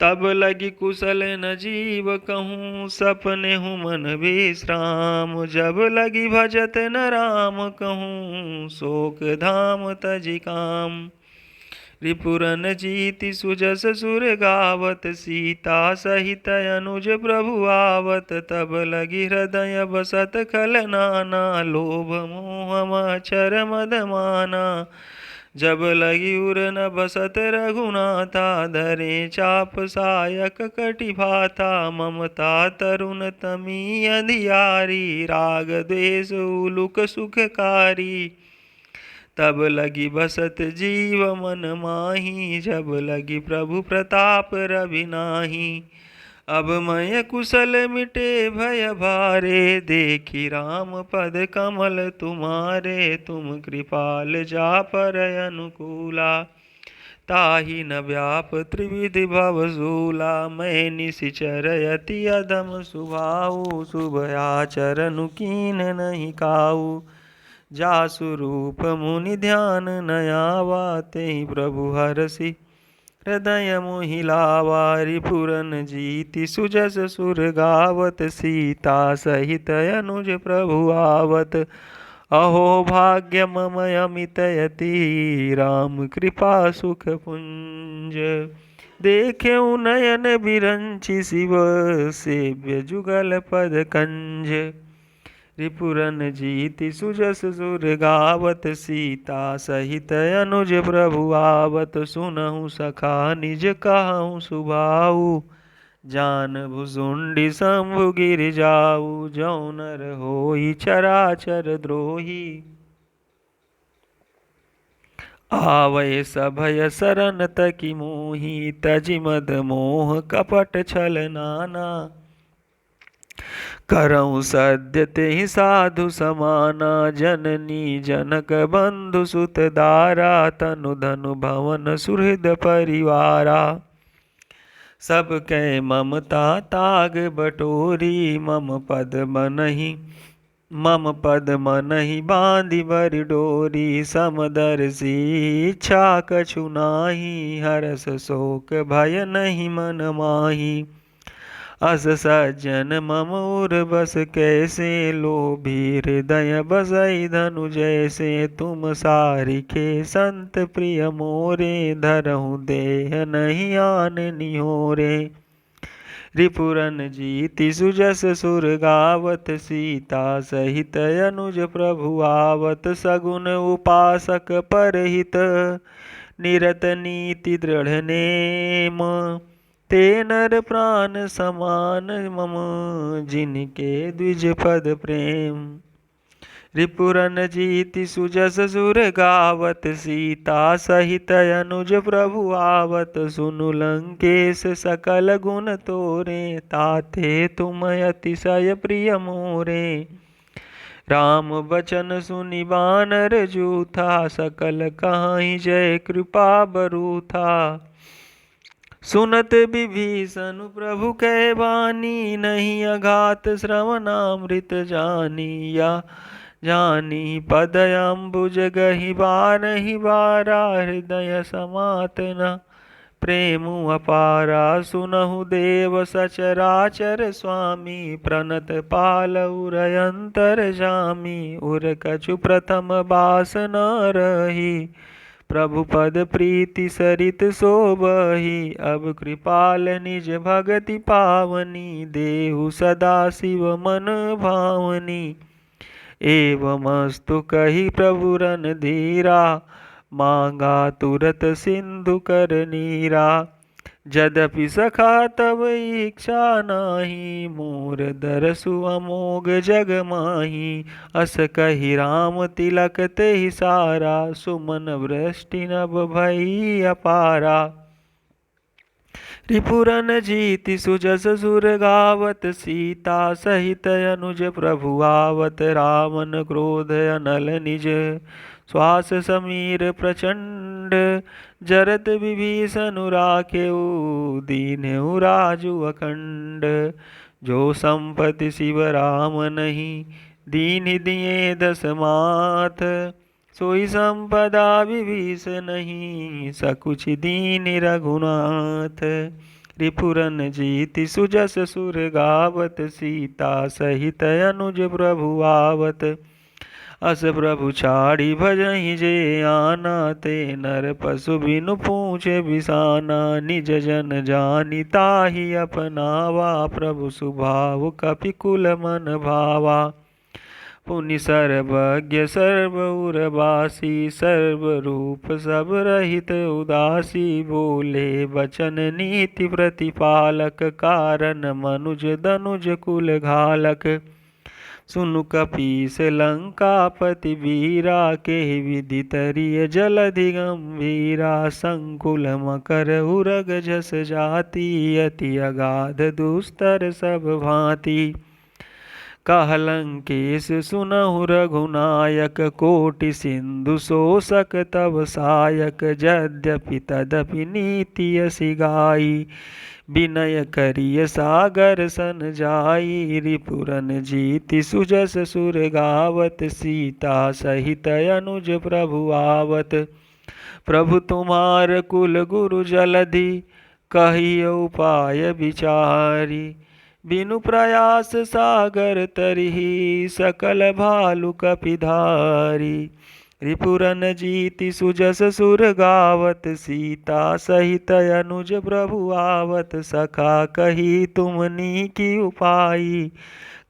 तब लगी कुशल न जीव कहूँ सपने हूँ मन विश्राम जब लगी भजत न राम कहूँ शोक धाम तजि काम रिपुरन जीति सुजस सुर गावत सीता सहित अनुज प्रभु आवत तब लगी हृदय बसत खल नाना लोभ मोह मच्छर मद माना जब लगी उर न बसत रघुनाथा धरे चाप सायक कटि भाता ममता तरुण तमी अंधियारी राग द्वेष उलुक सुखकारी तब लगी बसत जीव मन माही जब लगी प्रभु प्रताप रवि नाही अब मैं कुशल मिटे भय भारे देखी राम पद कमल तुम्हारे तुम कृपाल जा पर अनुकूला ताहि न व्याप त्रिविधि भवसूला मैं निशिचर यति अधम सुभाऊ शुभ आचरण कीन नहीं काऊ जासु रूप मुनि ध्यान नयावा तेहि प्रभु हरसि हृदय मोहिलावा रिपुरन जीति सुजस सुर गावत सीता सहित अनुज प्रभु आवत अहो भाग्य मम अमित यति राम कृपा सुख पुंज देखे नयन बिरंचि शिव सेव्य जुगल पद कंज रिपुरन जीति सुजस सुर गावत सीता सहित अनुज प्रभु आवत सुनहु सखा निज कहूँ सुभाऊ जान भुसुंडी शंभु गिर जाऊ जौनर होई चराचर द्रोही आवै सभय शरण तकी मोही तजि मद मोह कपट छल नाना करऊँ सद्य तेहि साधु समाना जननी जनक बंधु सुत दारा तनु धनु भवन सुहृद परिवारा सब कै ममता ताग बटोरी मम पद मनहि बांधि बरि डोरी समदर्शी इच्छा कछु नाही हरस शोक भय नहीं मन माही अस सज्जन मम उर बस कैसे लोभी हृदय बसई धनु जैसे तुम सारिखे संत प्रिय मोरे धरहु देह नहीं आन निहोरे रिपुरन जीति सुजस सुर गावत सीता सहित अनुज प्रभु आवत सगुन उपासक परहित निरत नीति दृढ़ नेम ते नर प्राण समान मम जिनके द्विज पद प्रेम रिपुरन जीति सुजस सुर गावत सीता सहित अनुज प्रभु आवत सुनु लंकेश सकल गुण तोरे ताते तुम अतिशय प्रिय मोरे राम बचन सुनि बानर जूथा सकल कहाई जय कृपा बरूथा सुनत विभीषण प्रभु कै वाणी नहीं अघात श्रवणामृत जानी या जानी पद अम्बुज गहि बारहि बारा हृदय समात न प्रेम अपारा सुनहु देव सचराचर स्वामी प्रणत पाल उरयंतर जामी उर कछु प्रथम बास न रही प्रभु पद प्रीति सरित शोभहि अब कृपाल निज भगति पावनी देहु सदा शिव मन भावनी एवमस्तु कही प्रभु रन धीरा मांगा तुरत सिंधु कर नीरा यद्यपि सखा तब इच्छा नाही मोर दरसु अमोघ जग माही अस कही राम तिलक तेहि सारा सुमन वृष्टि नभ भई अपारा रिपुरन जीति सुजस सुर गावत सीता सहित अनुज प्रभु आवत रावण क्रोध अनल निज श्वास समीर प्रचंड जरत विभीषण राखेउ दीन्हु राजु अखंड जो संपत्ति शिव राम नहीं दीन्हि दिए दस माथ सोई संपदा विभीष नहीं सकुच दीन रघुनाथ रिपुरन जीति सुजस सुर गावत सीता सहित अनुज प्रभु आवत अस प्रभु छाड़ी भजहि जे आना ते नर पशु बिनु पूछे बिसाना निज जन जानि ताहि अपनावा प्रभु सुभाव कपिकुल मन भावा पुनि सर्वज्ञ सर्व उर्वासी सर्वरूप सब रहित उदासी बोले वचन नीति प्रतिपालक कारण मनुज दनुज कुल घालक सुनु कपीस लंकापति वीरा के विधि तरिय जलधि गंभीरा संकुल मकर उरग जस जाति अति अगाध दुस्तर सब भांति कहलंकेश सुनहु रघुनायक कोटि सिंधु शोषक तव सायक यद्यपि तदपि नीति असि गाई विनय करिय सागर सन जाई रिपुरन जीति सुजस सुर गावत सीता सहित अनुज प्रभु आवत प्रभु तुम्हार कुल गुरु जलधि कहिय उपाय विचारी बिनु प्रयास सागर तरिहि सकल भालु कपिधारी रिपुरन जीति सुजस सुर गावत सीता सहित अनुज प्रभु आवत सखा कही तुमनी की उपाई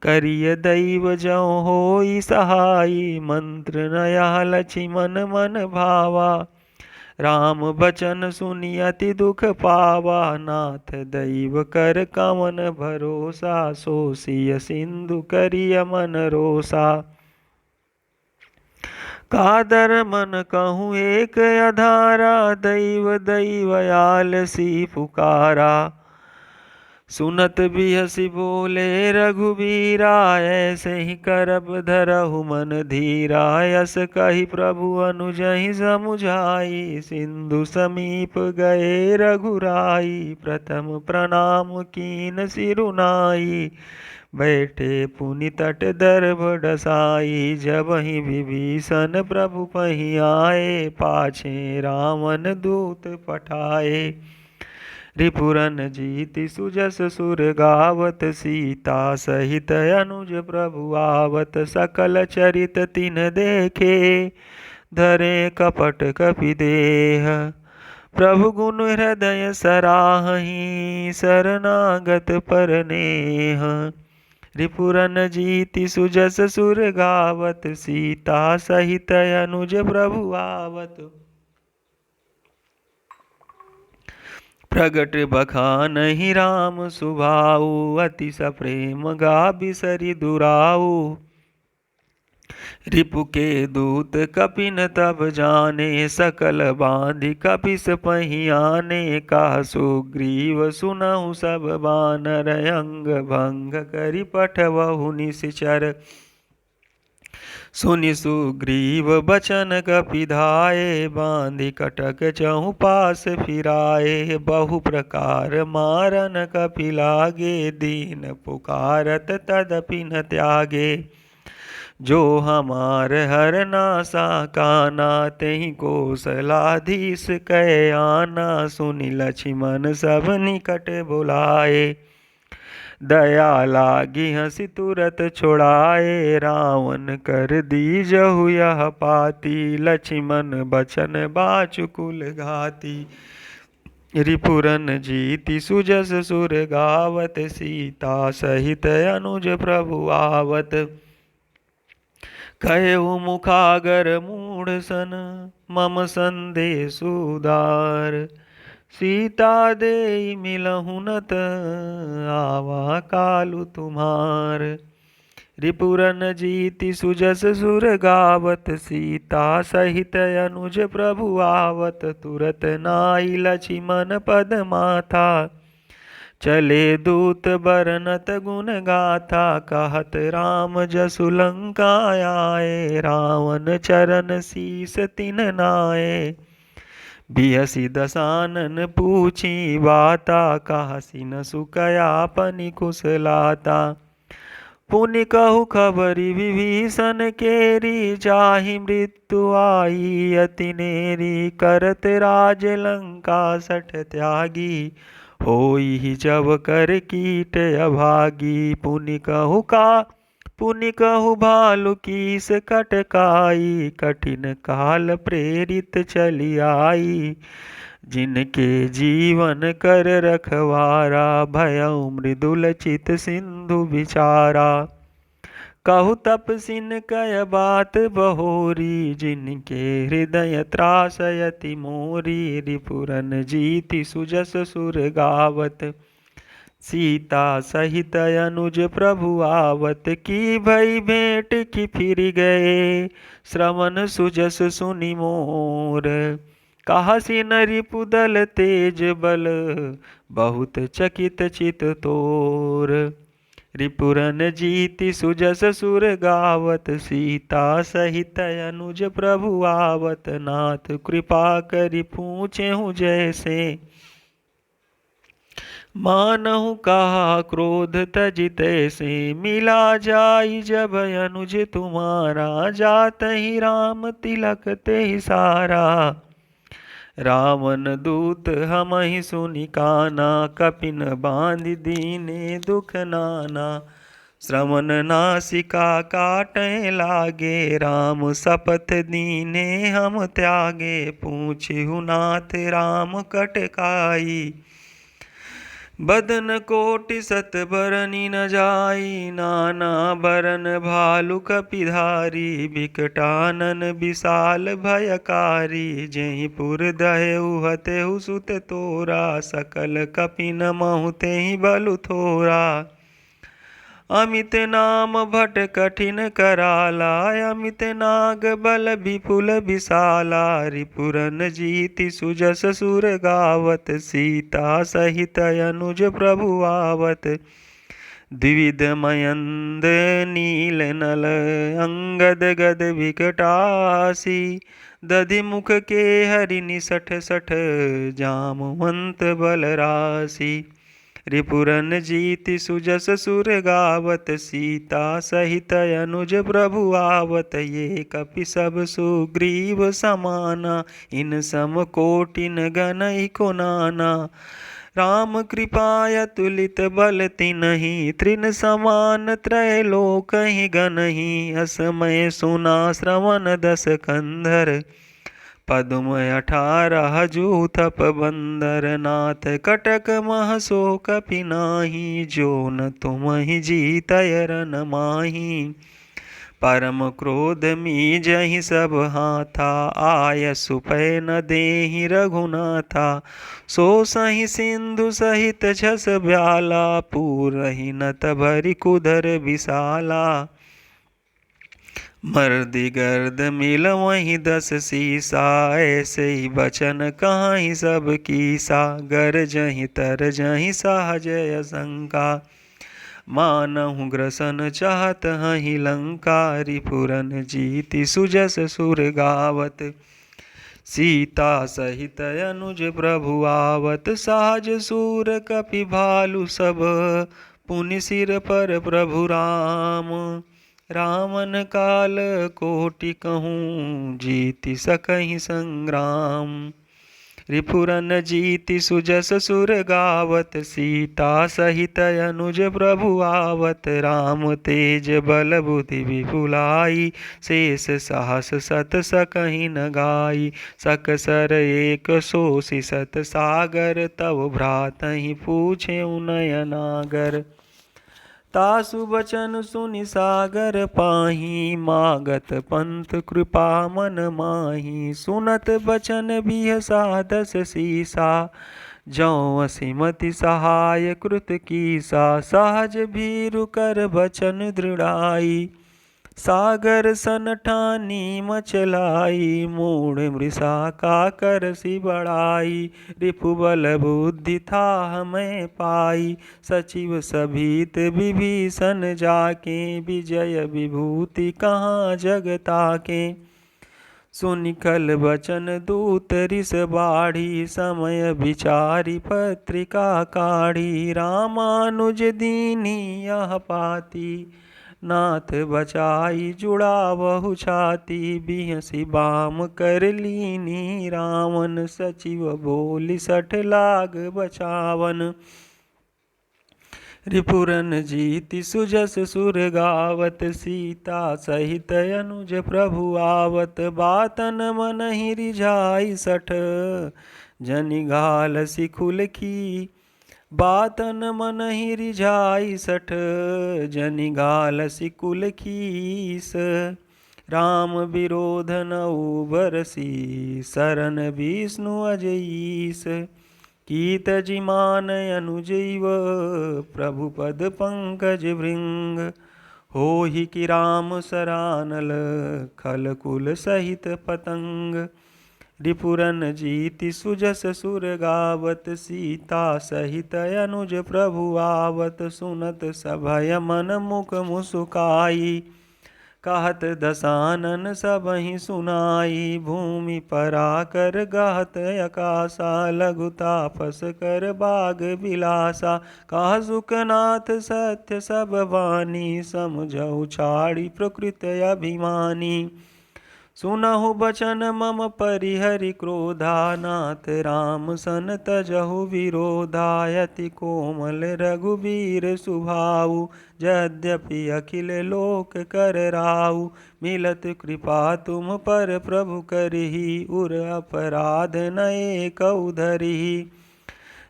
करिय दैव जौ होई सहाई मंत्र नया लक्ष्मण मन भावा राम बचन सुनि अति दुख पावा नाथ दैव कर कवन भरोसा सोसिय सिंधु करिय मन रोसा कादर मन कहूँ एक अधारा दैव दैवयाल सी पुकारा सुनत बिहसी बोले रघुबीरा ऐसे ही करब धरहु मन धीरा यस कही प्रभु अनुजहि समुझाई सिंधु समीप गए रघुराई प्रथम प्रणाम कीन सिरुनाई बैठे पुनि तट दर्भ डसाई जबहि विभीषण प्रभु पहि आए पाछे रावण दूत पठाए रिपुरन जीति सुजस सुर गावत सीता सहित अनुज प्रभु आवत सकल चरित तिन देखे धरे कपट कपि देह प्रभु गुण हृदय सराहि शरणागत परनेह रिपुरन जीति सुजस सुर गावत सीता सहित अनुज प्रभु आवत प्रगट बखानहि राम सुभाऊ अति सप्रेम गा बिसरि दुराऊ रिपु के दूत कपिन तब जाने सकल बांधि कपिस पहि आने काह सुग्रीव सुनहु सब बानर अंग भंग करि पठवहु निश्चर सुनि सुग्रीव बचन कपिधाये बांधि कटक चहु पास फिराए बहु प्रकार मारन कपि लागे दीन पुकारत तदपि न त्यागे जो हमार हर नासा काना, तेहि कौशलाधीश कह आना। सुनि लक्ष्मण सब निकट बुलाए, दया लागी हंसी तुरत छुड़ाए। रावण कर दीजहु यह पाती, लक्ष्मण बचन बाचुकुल घाती। रिपुरन जीति सुजस सुर गावत, सीता सहित अनुज प्रभु आवत। कहु मुखागर मूढ़ सन, मम संदेशु उदार। सीता देई मिलहु नत, आवा कालु तुम्हार। रिपुरन जीति सुजस सुर गावत, सीता सहित अनुज प्रभु आवत। तुरत नाई लक्ष्मण पद माथा, चले दूत बरनत गुण गाथा। कहत राम जसु लंका आए, रावण चरण शीस तिन नाए। बिहसी दसानन पूछी बाता, कहसी न सुकयापनि कुशलाता। पुनि कहु खबरि विभीषण केरी, जाहि मृत्यु आई अति नेरी। करत राज लंका सठ त्यागी, होई जब कर कीट अभागी। पुनि कहु भालु कीस कटकाई, कठिन काल प्रेरित चली आई। जिनके जीवन कर रखवारा, भयउ मृदुल चित सिंधु बिचारा। कहु तपसिन कय बात बहोरी, जिनके हृदय त्रासयति मोरी। रिपुरन जीति सुजस सुर गावत, सीता सहित अनुज प्रभु आवत। की भई भेंट की फिर गए, श्रवण सुजस सुनि मोर। कहसी न रिपुदल तेज बल, बहुत चकित चित तोर। रिपुरन जीति सुजस सुर गावत, सीता सहित अनुज प्रभु आवत। नाथ कृपा करि पूछेहु जैसे, मानहु कहा क्रोध तजि तैसे। मिला जाई जब अनुज तुम्हारा, जातहि राम तिलक तेहि सारा। रावण दूत हमहि सुनि काना, कपिन बांधि दीने दुख नाना। श्रवण नासिका काटय लागे, राम शपथ दीने हम त्यागे। पूछिहु नाथ राम कटकाई, बदन कोटि सत बरनि न जाई। नाना बरन भालु कपिधारी, बिकटानन विशाल भयकारी। जेहि पुर दहेउ हतेउ सुत तोरा, सकल कपिन महु तेहि बलु थोरा। अमित नाम भट कठिन कराला, अमित नाग बल विपुल विशाला। रिपुरन जीति सुजस सुर गावत, सीता सहित अनुज प्रभु आवत। द्विविध मयंद नील नल, अंगद गद विकटासी। दधि मुख के हरि निसठ सठ, जामवंत बल राशि। रिपुरन जीति सुजस सुर गावत, सीता सहित अनुज प्रभु आवत। ये कपि सब सुग्रीव समाना, इन सम कोटिन गणई को नाना। राम कृपाय तुलित बल तिन्हि, तृण समान त्रैलोकहि गणहि। असमय सुना श्रवण दस कंधर, पदुम 18 जूथप बंदर। नाथ कटक मह सो कपि नाही, जो न तुमहि जीतय रन माही। परम क्रोध मीजहि सब हाथा, आय सुपै न देहि रघुनाथा। सो सहि सिंधु सहित झस ब्याला, पूरहि नत भरि कुधर विशाला। मर्दि गर्द मिल वहीं 10 सीसा, ऐसे ही बचन कहाहीं सब कीसा। गरजहि तरजहि सहजय शंका, मानहु ग्रसन चाहत हहि लंका। रिपुरन जीति सुजस सुर गावत, सीता सहित अनुज प्रभु आवत। सहज सूर कपि भालु सब, पुनि सिर पर प्रभु राम। रामन काल कोटि कहूँ जीति सकहि संग्राम। रिपुरन जीति सुजस सुर गावत सीता सहित अनुज प्रभु आवत। राम तेज बल बुद्धि विपुलाई शेष साहस सत सकहि न गाई। सकसर एक सोषि सत सागर तव भ्रातहि पूछे नयनागर। तासु बचन सुनि सागर पाही मागत पंथ कृपा मन माही। सुनत बचन बिहसा दस सीसा जौ सिमति सहाय कृत कीसा। सहज भीरु कर बचन दृढ़ाई सागर सन ठानी मचलाई। मूढ़ मृषा का करसी बढ़ाई रिपु बल बुद्धि था हमें पाई। सचिव सभीत विभीषण जाके विजय विभूति कहाँ जगता के। सुनिखल बचन दूत रिस बाढ़ी समय विचारी पत्रिका काढ़ी। रामानुज दीनी यह पाती नाथ बचाई जुड़ावहु छाती। बिहसी बाम कर लीनी रावण सचिव बोली सठ लाग बचावन। रिपुरन जीति सुजस सुर गावत सीता सहित अनुज प्रभु आवत। बातन मन ही रिझाई सठ जनि घाल सिखुल की। बातन मन ही रिझाई सठ जनि घाल सिकुल कीस। राम विरोध नऊ बरसी शरण विष्णु अजईस। कीत जिमान अनुजैव प्रभु पद पंकज भृंग। होहि कि राम सरानल खल कुल सहित पतंग। रिपुरन जीति सुजस सुर गावत सीता सहित अनुज प्रभु आवत। सुनत सभय मन मुख मुसुकाई कहत दसानन सबहि सुनाई। भूमि पराकर गाहत अकाशा लघु तापस कर बाग बिलासा। कह सुखनाथ सत्य सब वाणी समझऊ छाड़ी प्रकृत अभिमानी। सुनहु बचन मम परिहरि क्रोधा नाथ राम सन तजहु विरोधा। यति कोमल रघुबीर सुभाऊ यद्यपि अखिल लोक कर राऊ। मिलत कृपा तुम पर प्रभु करही उर अपराध न एकउ धरही।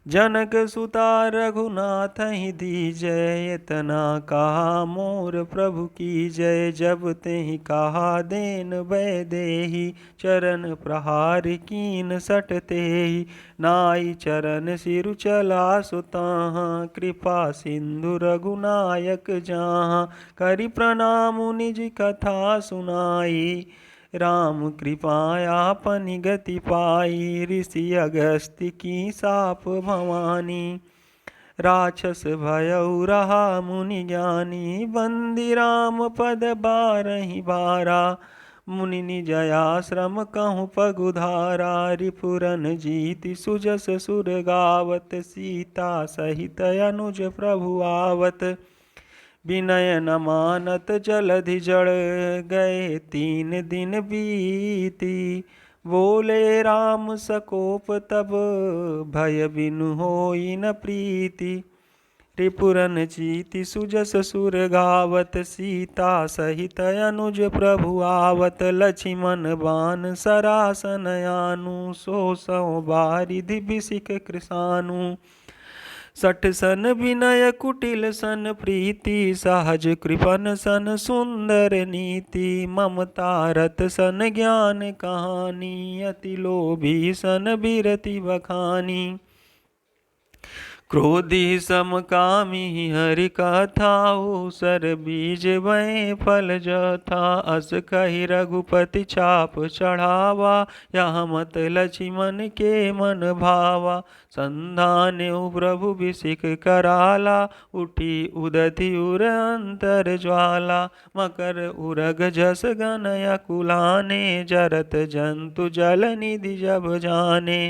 जनक सुता रघुनाथ ही दीजय इतना कहा मोर प्रभु की जय। जब तेहि कहा देन वैदेही चरण प्रहार कीन सट तेहि। नाई चरण सिरु चला सुताहा कृपा सिंधु रघुनायक जहाँ। करि प्रणाम निज कथा सुनाई राम कृपाया आपनि गति पाई। ऋषि अगस्त्य की साप भवानी राक्षस भयउ रहा मुनि ज्ञानी। बंदी राम पद बारहि बारा मुनि निज आश्रम कहूँ पगुधारा। रिपुरन जीति सुजस सुर गावत सीता सहित अनुज प्रभु आवत। विनय न मानत जलधि जड़ गए 3 दिन बीती। बोले राम सकोप तब भय बिनु होई न प्रीति। रिपुरन जीति सुजस सुर गावत सीता सहित अनुज प्रभु आवत। लक्ष्मण बान सरासन आनु सो सौ बारिधि बिसिक कृसानु। सठ सन विनय कुटिल सन प्रीति सहज कृपन सन सुंदर नीति। ममता रत सन ज्ञान कहानी अति लोभी सन बिरति बखानी। क्रोधी सम कामी हरि कथाऊ सर बीज वै फल जथा। अस कहि रघुपति चाप चढ़ावा यह मत लक्ष्मण के मन भावा। संधान्यु प्रभु बिसिक कराला उठी उदति उर अंतर ज्वाला। मकर उरग जस गन अकुलाने जरत जंतु जल निधि जब जाने।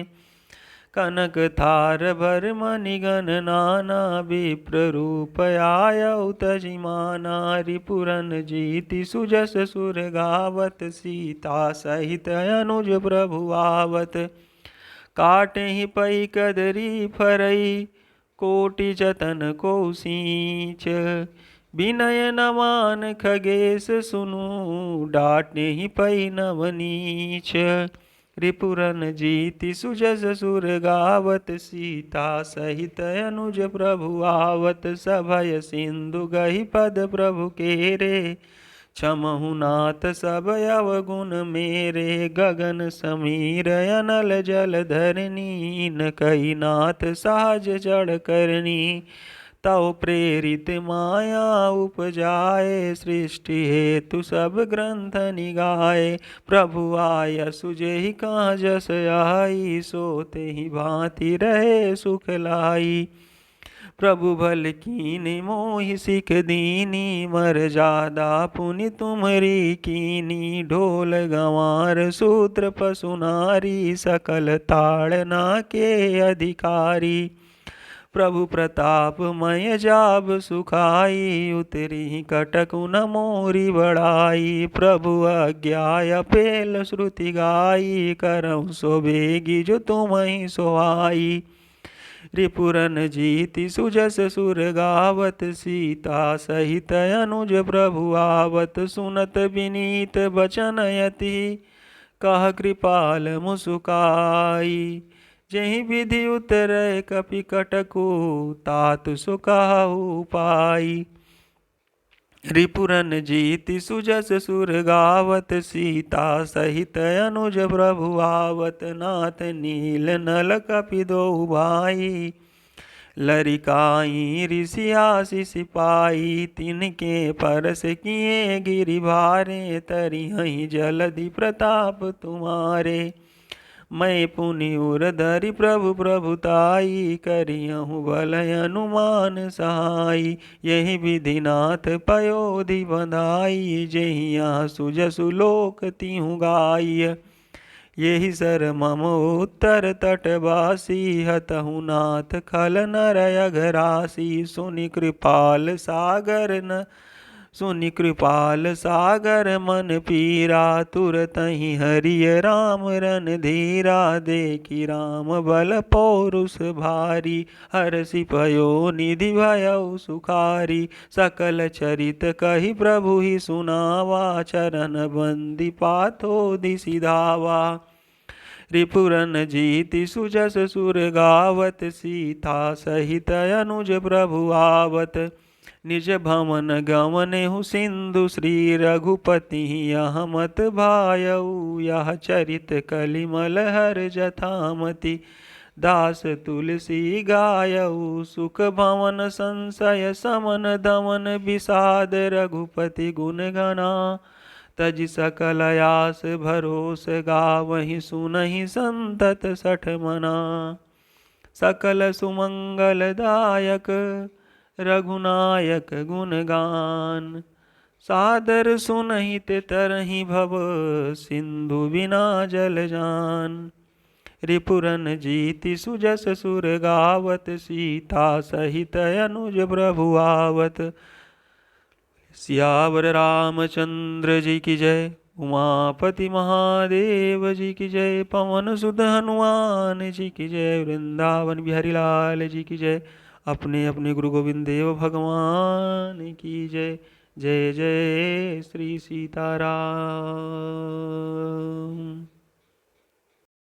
कनक थार भर मणिगण नाना विप्र रूप आयौ तजिमाना रिपुरन जीति सुजस सुर गावत सीता सहित अनुज प्रभु आवत काटहि पै कदरी फरई कोटि जतन को सींच विनय नमान खगेश सुनु डांटे पै नवनीच रिपुरन जीति सुजस सुर गावत सीता सहित अनुज प्रभु आवत सभय सिंधु गहि पद प्रभु केरे क्षमहु नाथ सब अवगुण मेरे गगन समीर अनल जल धरनी न कही नाथ सहज जड़ करनी तव प्रेरित माया उपजाए सृष्टि हेतु सब ग्रंथ निगाए प्रभु आय सुजेहि कहाँ जस आई सोते ही भांति रहे सुख लाई प्रभु भल कीनी मोहि सिख दीनी मर जादा पुनि तुमरी कीनी ढोल गंवार सूत्र पशु नारी सकल ताड़ना के अधिकारी प्रभु प्रताप मय जाब सुखाई उतरी कटक न मोरी बड़ाई प्रभु आज्ञा पेल श्रुति गाई करऊँ सो बेगी जो तुमहि सोहाई रिपुरन जीति सुजस सुर गावत सीता सहित अनुज प्रभु आवत सुनत विनीत बचन यति कह कृपाल मुसुकाई जहि विधि उतरै कपि कटकु तातु सुकाहु पाई रिपुरन जीति सुजस सुर गावत सीता सहित अनुज प्रभु आवत नाथ नील नल कपि दो भाई लरिकाई ऋषियासि सिपाही तिनके परस किए गिरि भारे तरिहहि जलधि प्रताप तुम्हारे मैं पुनि उर धरि प्रभु प्रभुताई करियहु बल अनुमान सहाई यही विधिनाथ पयोधि बंधाई जहिया सुजसु लोक तिहु गाय यही सर मम उत्तर तटवासी हतहु नाथ खल नर अघरासी सुनि कृपाल सागर मन पीरा तुरतहि हरिय राम रन धीरा देखि राम बल पौरुष भारी हरषि भयो निधि भयउ सुखारी सकल चरित कहि प्रभु ही सुनावा चरण बंदी पाथो दिसि धावा रिपुरन जीति सुजस सुर गावत सीता सहित अनुज प्रभु आवत निज भवन गवनेहु सिंधु श्री रघुपति यह मत भायऊ यह चरित कलिमल हर जथामति दास तुलसी गायऊ सुख भवन संशय समन दमन विषाद रघुपति गुण गना तज सकल आस भरोस गावहि सुनहि संतत सठ मना सकल सुमंगलदायक रघुनायक गुणगान सादर सुनहित तरहि भव सिंधु बिना जल जान रिपुरन जीति सुजस सुर गावत सीता सहित अनुज प्रभु आवत सियावर रामचंद्र जी की जय उमापति महादेव जी की जय पवन सुत हनुमान जी की जय वृंदावन बिहारी लाल जी की जय अपने अपने गुरु गोविंद देव भगवान की जय जय जय श्री सीताराम।